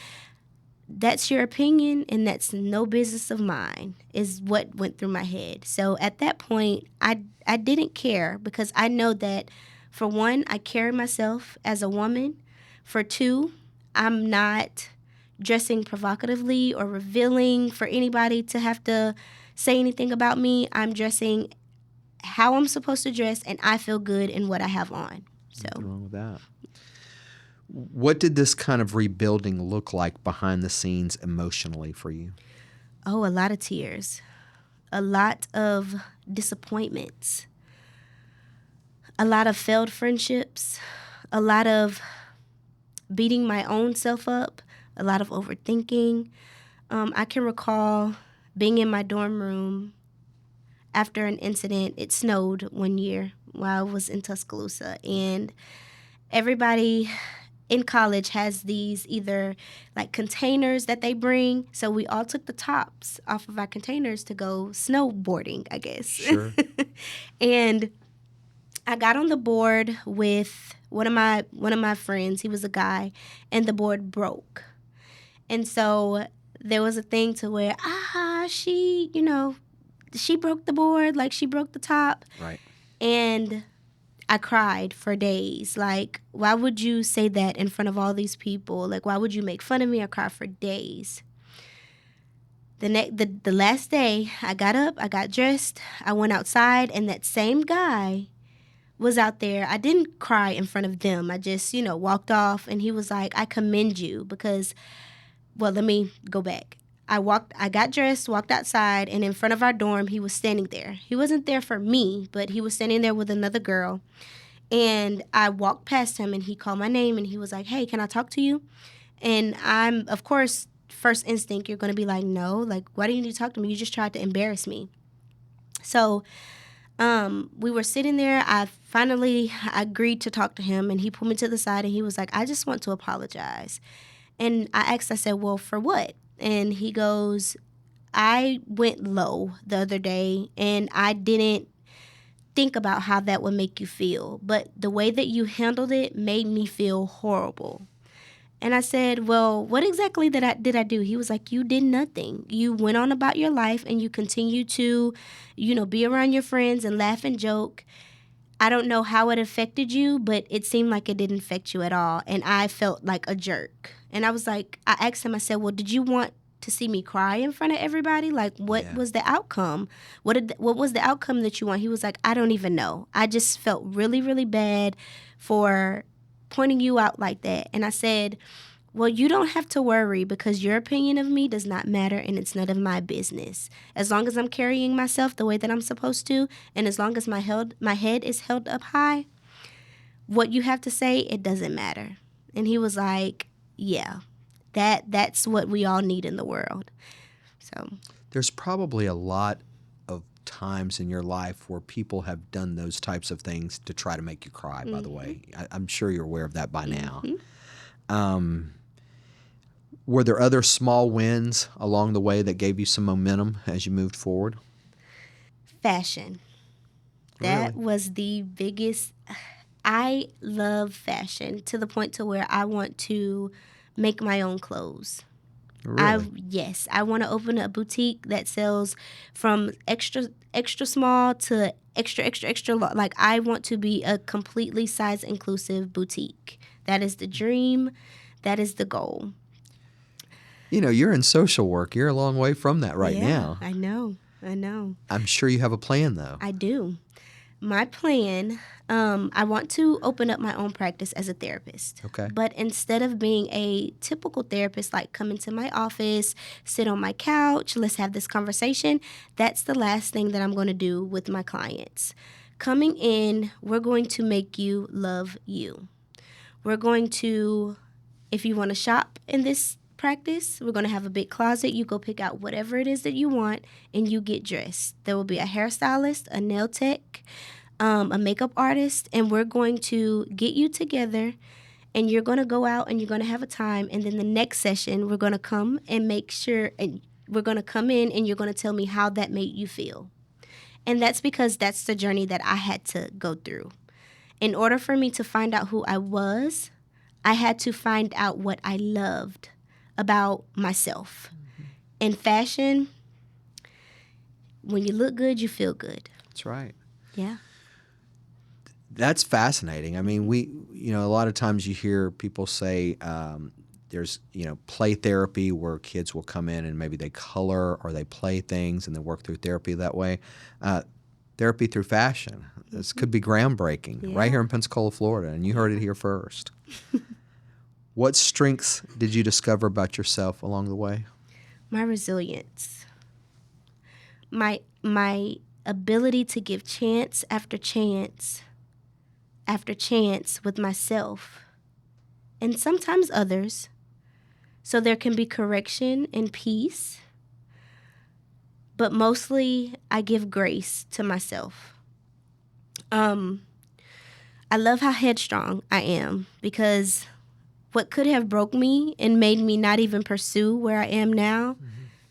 That's your opinion, and that's no business of mine, is what went through my head. So at that point, I didn't care, because I know that, for one, I carry myself as a woman. For two, I'm not dressing provocatively or revealing for anybody to have to say anything about me. I'm dressing how I'm supposed to dress, and I feel good in what I have on. So Nothing wrong with that. What did this kind of rebuilding look like behind the scenes emotionally for you? Oh, a lot of tears. a lot of disappointments, a lot of failed friendships, a lot of beating my own self up, a lot of overthinking. I can recall being in my dorm room after an incident. It snowed one year while I was in Tuscaloosa, and everybody in college has these either like containers that they bring. So we all took the tops off of our containers to go snowboarding, I guess. Sure. And I got on the board with one of my friends. He was a guy, and the board broke. And so there was a thing to where she broke the board, like she broke the top. Right. And I cried for days. Like, why would you say that in front of all these people? Like, why would you make fun of me? I cried for days. The last day, I got up, I got dressed, I went outside, and that same guy was out there. I didn't cry in front of them. I just, walked off, and he was like, I commend you because, well, let me go back. I got dressed, walked outside, and in front of our dorm, he was standing there. He wasn't there for me, but he was standing there with another girl. And I walked past him, and he called my name, and he was like, hey, can I talk to you? And I'm, of course, first instinct, you're going to be like, no, like, why do you need to talk to me? You just tried to embarrass me. So we were sitting there. I finally agreed to talk to him, and he pulled me to the side, and he was like, I just want to apologize. And I said, well, for what? And he goes, I went low the other day, and I didn't think about how that would make you feel. But the way that you handled it made me feel horrible. And I said, well, what exactly did I do? He was like, you did nothing. You went on about your life, and you continue to, be around your friends and laugh and joke. I don't know how it affected you, but it seemed like it didn't affect you at all. And I felt like a jerk. And I was like, I asked him, I said, well, did you want to see me cry in front of everybody? Like, what was the outcome? What was the outcome that you want? He was like, I don't even know. I just felt really, really bad for pointing you out like that. And I said, well, you don't have to worry because your opinion of me does not matter and it's none of my business. As long as I'm carrying myself the way that I'm supposed to, and as long as my head is held up high, what you have to say, it doesn't matter. And he was like, yeah, that's what we all need in the world. So There's probably a lot of times in your life where people have done those types of things to try to make you cry, by the way. I'm sure you're aware of that by now. Were there other small wins along the way that gave you some momentum as you moved forward? Fashion. That was the biggest. I love fashion to the point to where I want to make my own clothes. Really? Yes, I want to open a boutique that sells from extra small to extra large. Like, I want to be a completely size inclusive boutique. That is the dream. That is the goal. You're in social work. You're a long way from that right now. I know. I'm sure you have a plan, though. I do. My plan, I want to open up my own practice as a therapist. Okay. But instead of being a typical therapist, like come into my office, sit on my couch, let's have this conversation, that's the last thing that I'm going to do with my clients. Coming in, we're going to make you love you. We're going to, if you want to shop in this practice, we're going to have a big closet. You go pick out whatever it is that you want, and you get dressed. There will be a hairstylist, a nail tech, a makeup artist, and we're going to get you together, and you're going to go out and you're going to have a time, and then the next session, we're going to come and make sure, and we're going to come in, and you're going to tell me how that made you feel. And that's because that's the journey that I had to go through. In order for me to find out who I was, I had to find out what I loved about myself. In fashion, when you look good, you feel good. That's right. Yeah. That's fascinating. I mean, a lot of times you hear people say there's, play therapy where kids will come in and maybe they color or they play things and they work through therapy that way. Therapy through fashion. This could be groundbreaking right here in Pensacola, Florida, and you heard it here first. What strengths did you discover about yourself along the way? My resilience. my ability to give chance after chance after chance with myself and sometimes others, so there can be correction and peace. But mostly, I give grace to myself. Um, I love how headstrong I am, because what could have broke me and made me not even pursue where I am now,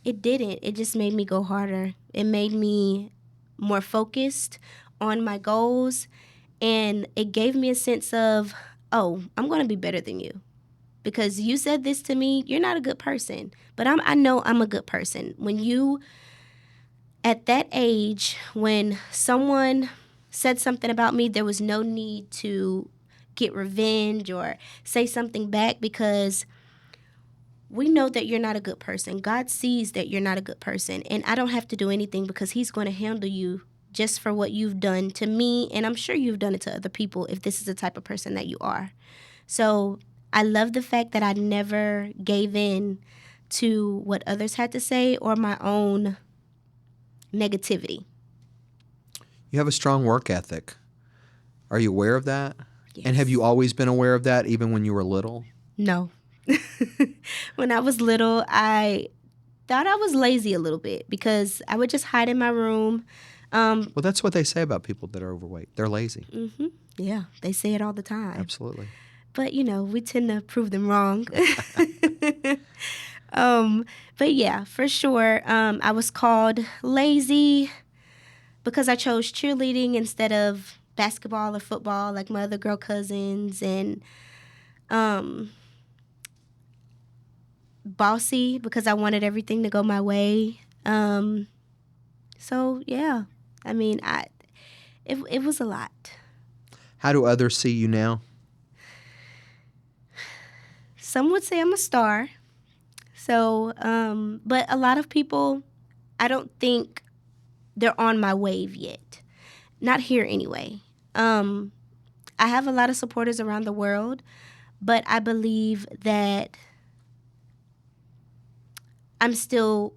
it didn't. It just made me go harder. It made me more focused on my goals, and it gave me a sense of, oh, I'm going to be better than you. Because you said this to me, you're not a good person. But I know I'm a good person. When you, at that age, when someone said something about me, there was no need to get revenge or say something back, because we know that you're not a good person. God sees that you're not a good person. And I don't have to do anything, because he's going to handle you just for what you've done to me. And I'm sure you've done it to other people if this is the type of person that you are. So I love the fact that I never gave in to what others had to say or my own negativity. You have a strong work ethic. Are you aware of that? Yes. And have you always been aware of that, even when you were little? No. When I was little, I thought I was lazy a little bit, because I would just hide in my room. Well, that's what they say about people that are overweight. They're lazy. Mm-hmm. Yeah, they say it all the time. Absolutely. But, we tend to prove them wrong. But yeah, for sure, I was called lazy because I chose cheerleading instead of basketball or football like my other girl cousins, and bossy because I wanted everything to go my way. So yeah, I mean, it was a lot. How do others see you now? Some would say I'm a star. So, but a lot of people, I don't think they're on my wave yet. Not here anyway. I have a lot of supporters around the world, but I believe that I'm still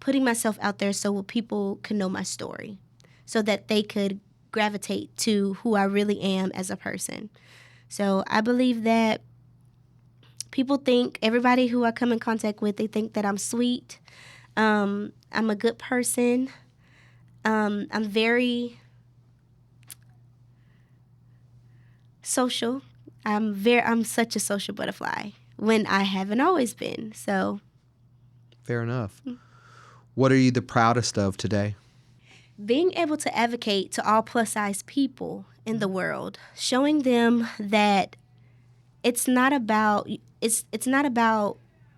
putting myself out there so people can know my story, so that they could gravitate to who I really am as a person. So I believe that people think, everybody who I come in contact with, they think that I'm sweet. I'm a good person. I'm very social. I'm such a social butterfly when I haven't always been. So Fair enough. What are you the proudest of today? being able to advocate to all plus size people in the world, showing them that it's not about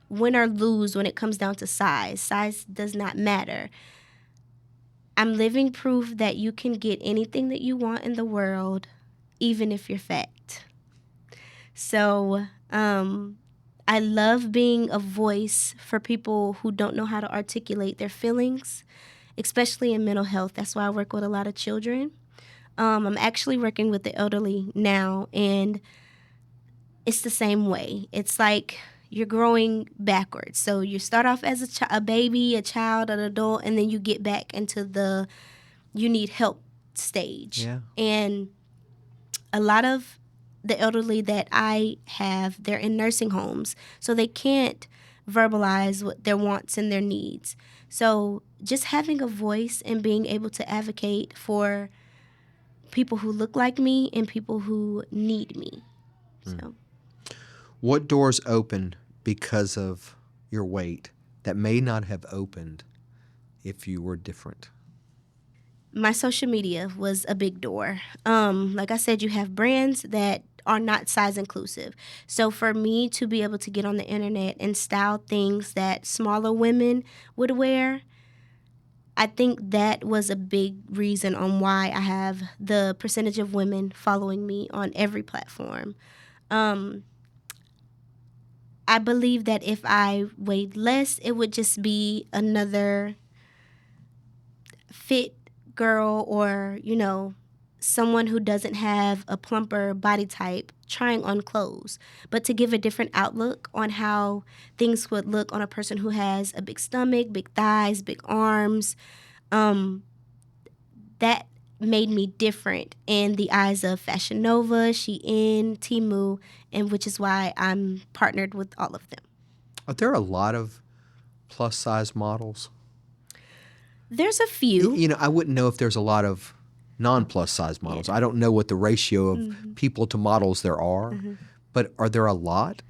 win or lose when it comes down to size. Size does not matter. I'm living proof that you can get anything that you want in the world, even if you're fat. So, I love being a voice for people who don't know how to articulate their feelings, especially in mental health. That's why I work with a lot of children. I'm actually working with the elderly now, and it's the same way. It's like you're growing backwards. So you start off as a baby, a child, an adult, and then you get back into the you need help stage. Yeah. And a lot of the elderly that I have, they're in nursing homes, so they can't verbalize what their wants and their needs. So just having a voice and being able to advocate for people who look like me and people who need me. So What doors opened because of your weight that may not have opened if you were different? my social media was a big door. Like I said, you have brands that are not size inclusive. So for me to be able to get on the internet and style things that smaller women would wear, I think that was a big reason on why I have the percentage of women following me on every platform. I believe that if I weighed less, it would just be another fit girl, or someone who doesn't have a plumper body type trying on clothes, but to give a different outlook on how things would look on a person who has a big stomach, big thighs, big arms, That made me different in the eyes of Fashion Nova, SHEIN, Temu, and which is why I'm partnered with all of them. Are there a lot of plus size models? There's a few. You know, I wouldn't know if there's a lot of non-plus size models. I don't know what the ratio of people to models there are, but are there a lot?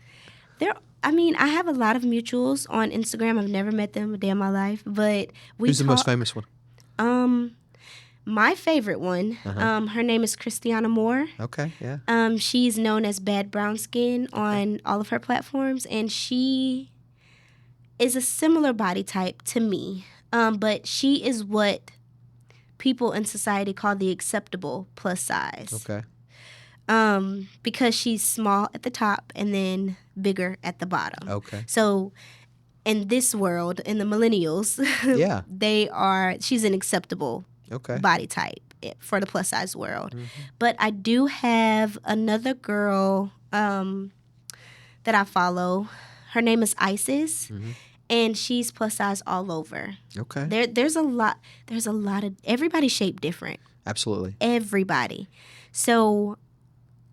I have a lot of mutuals on Instagram. I've never met them a day in my life, but Who's the most famous one? My favorite one, her name is Christiana Moore. Okay, yeah. She's known as Bad Brown Skin on all of her platforms, and she is a similar body type to me, but she is what people in society call the acceptable plus size. Okay. Because she's small at the top and then bigger at the bottom. Okay. So in this world, in the millennials, yeah, she's an acceptable body type for the plus size world. But I do have another girl that I follow. Her name is Isis. And she's plus size all over. Okay. There's a lot of everybody's shaped different. Absolutely. Everybody. So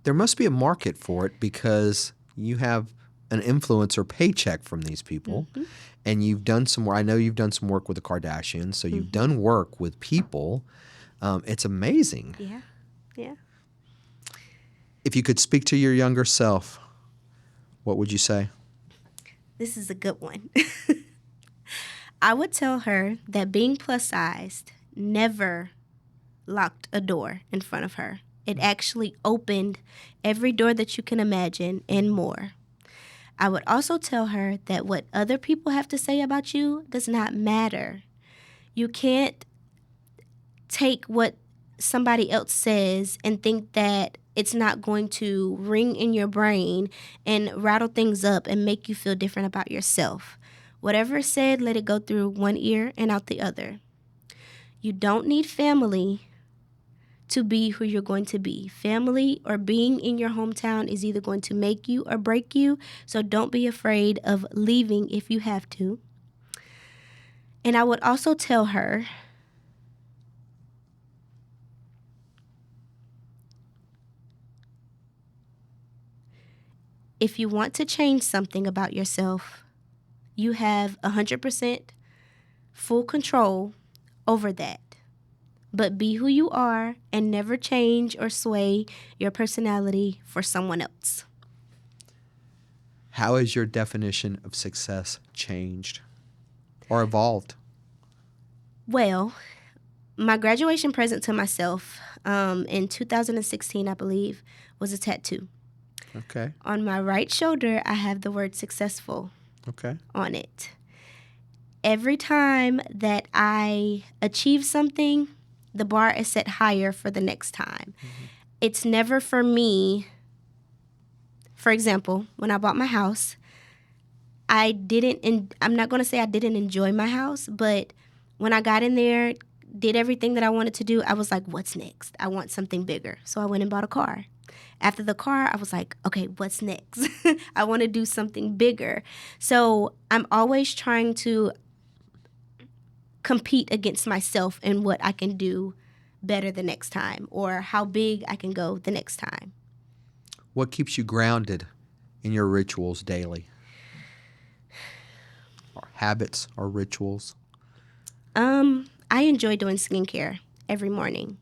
there must be a market for it because you have an influencer paycheck from these people, and you've done some work. I know you've done some work with the Kardashians, so you've done work with people. It's amazing. Yeah, yeah. If you could speak to your younger self, what would you say? This is a good one. I would tell her that being plus sized never locked a door in front of her. It actually opened every door that you can imagine and more. I would also tell her that what other people have to say about you does not matter. You can't take what somebody else says and think that it's not going to ring in your brain and rattle things up and make you feel different about yourself. Whatever is said, let it go through one ear and out the other. You don't need family to be who you're going to be. Family or being in your hometown is either going to make you or break you, so don't be afraid of leaving if you have to. And I would also tell her if you want to change something about yourself, you have 100% full control over that. But be who you are and never change or sway your personality for someone else. How has your definition of success changed or evolved? Well, my graduation present to myself in 2016, I believe, was a tattoo. Okay. On my right shoulder, I have the word successful on it. Every time that I achieve something, the bar is set higher for the next time. It's never for me. For example, when I bought my house, I'm not going to say I didn't enjoy my house, but when I got in there, did everything that I wanted to do, I was like, what's next? I want something bigger. So I went and bought a car. After the car, I was like, okay, what's next? I want to do something bigger. So I'm always trying to compete against myself and what I can do better the next time or how big I can go the next time. What keeps you grounded in your rituals daily? Or habits or rituals? I enjoy doing skincare every morning.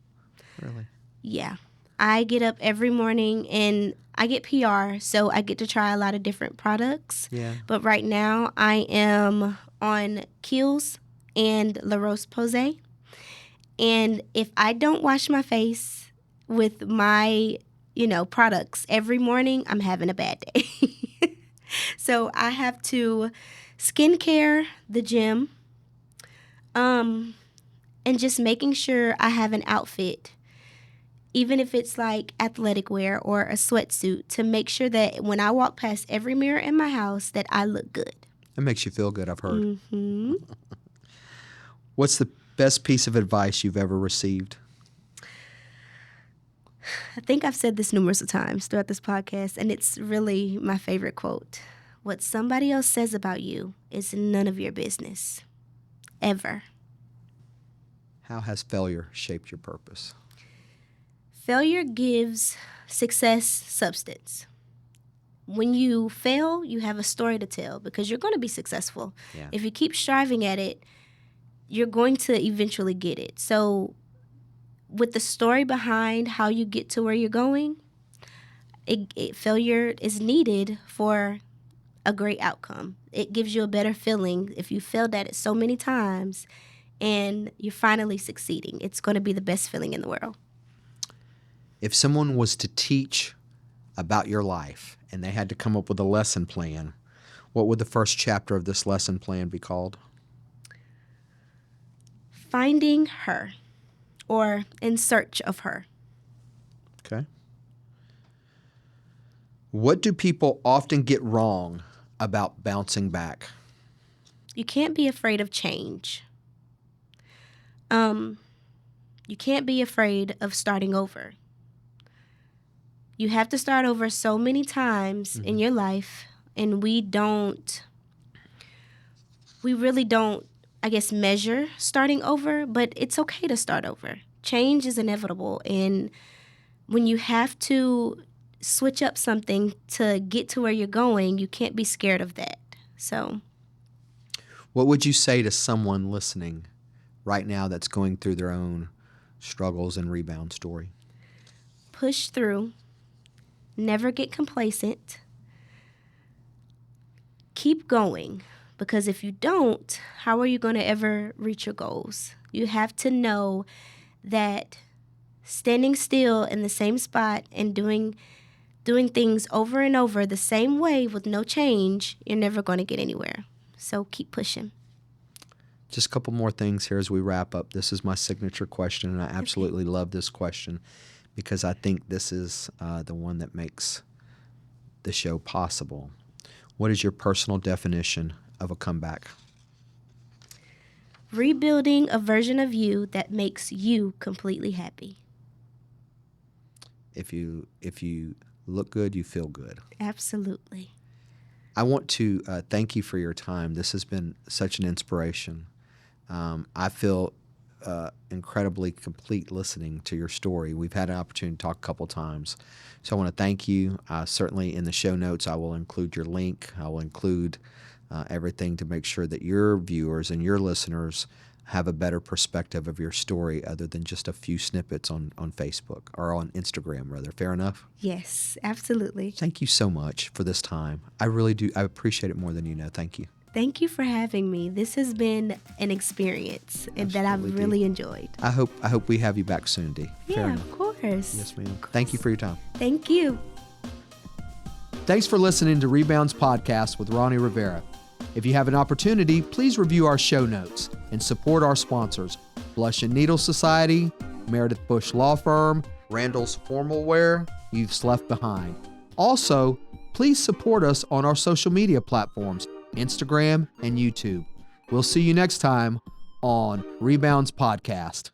Really? Yeah. I get up every morning and I get PR, so I get to try a lot of different products. Yeah. But right now I am on Kiehl's and La Roche-Posay. And if I don't wash my face with my, products every morning, I'm having a bad day. So I have to skincare, the gym, and just making sure I have an outfit, even if it's like athletic wear or a sweatsuit, to make sure that when I walk past every mirror in my house that I look good. It makes you feel good, I've heard. What's the best piece of advice you've ever received? I think I've said this numerous of times throughout this podcast, and it's really my favorite quote. What somebody else says about you is none of your business. Ever. How has failure shaped your purpose? Failure gives success substance. When you fail, you have a story to tell because you're going to be successful. Yeah. If you keep striving at it, you're going to eventually get it. So with the story behind how you get to where you're going, failure is needed for a great outcome. It gives you a better feeling if you failed at it so many times and you're finally succeeding. It's going to be the best feeling in the world. If someone was to teach about your life and they had to come up with a lesson plan, what would the first chapter of this lesson plan be called? Finding her, or in search of her. Okay. What do people often get wrong about bouncing back? You can't be afraid of change. You can't be afraid of starting over. You have to start over so many times in your life, and we really don't, I guess, measure starting over, but it's okay to start over. Change is inevitable, and when you have to switch up something to get to where you're going, you can't be scared of that. So, what would you say to someone listening right now that's going through their own struggles and rebound story? push through. Never get complacent. Keep going, because if you don't, how are you going to ever reach your goals? You have to know that standing still in the same spot and doing things over and over the same way with no change, you're never going to get anywhere. So keep pushing. Just a couple more things here as we wrap up. This is my signature question, and I absolutely love this question because I think this is the one that makes the show possible. What is your personal definition of a comeback? Rebuilding a version of you that makes you completely happy. If you look good, you feel good. Absolutely. I want to thank you for your time. This has been such an inspiration. I feel incredibly complete listening to your story. We've had an opportunity to talk a couple times. So I want to thank you. Certainly in the show notes, I will include your link. I will include everything to make sure that your viewers and your listeners have a better perspective of your story other than just a few snippets on Facebook or on Instagram, rather. Fair enough? Yes, absolutely. Thank you so much for this time. I really do. I appreciate it more than you know. Thank you. Thank you for having me. This has been an experience and that I've really enjoyed. I hope we have you back soon, Dee. Yeah, of course. Yes, ma'am. Thank you for your time. Thank you. Thanks for listening to Rebounds Podcast with Ronnie Rivera. If you have an opportunity, please review our show notes and support our sponsors, Blush and Needle Society, Meredith Bush Law Firm, Randall's Formal Wear, Youths Left Behind. Also, please support us on our social media platforms, Instagram and YouTube. We'll see you next time on Rebounds Podcast.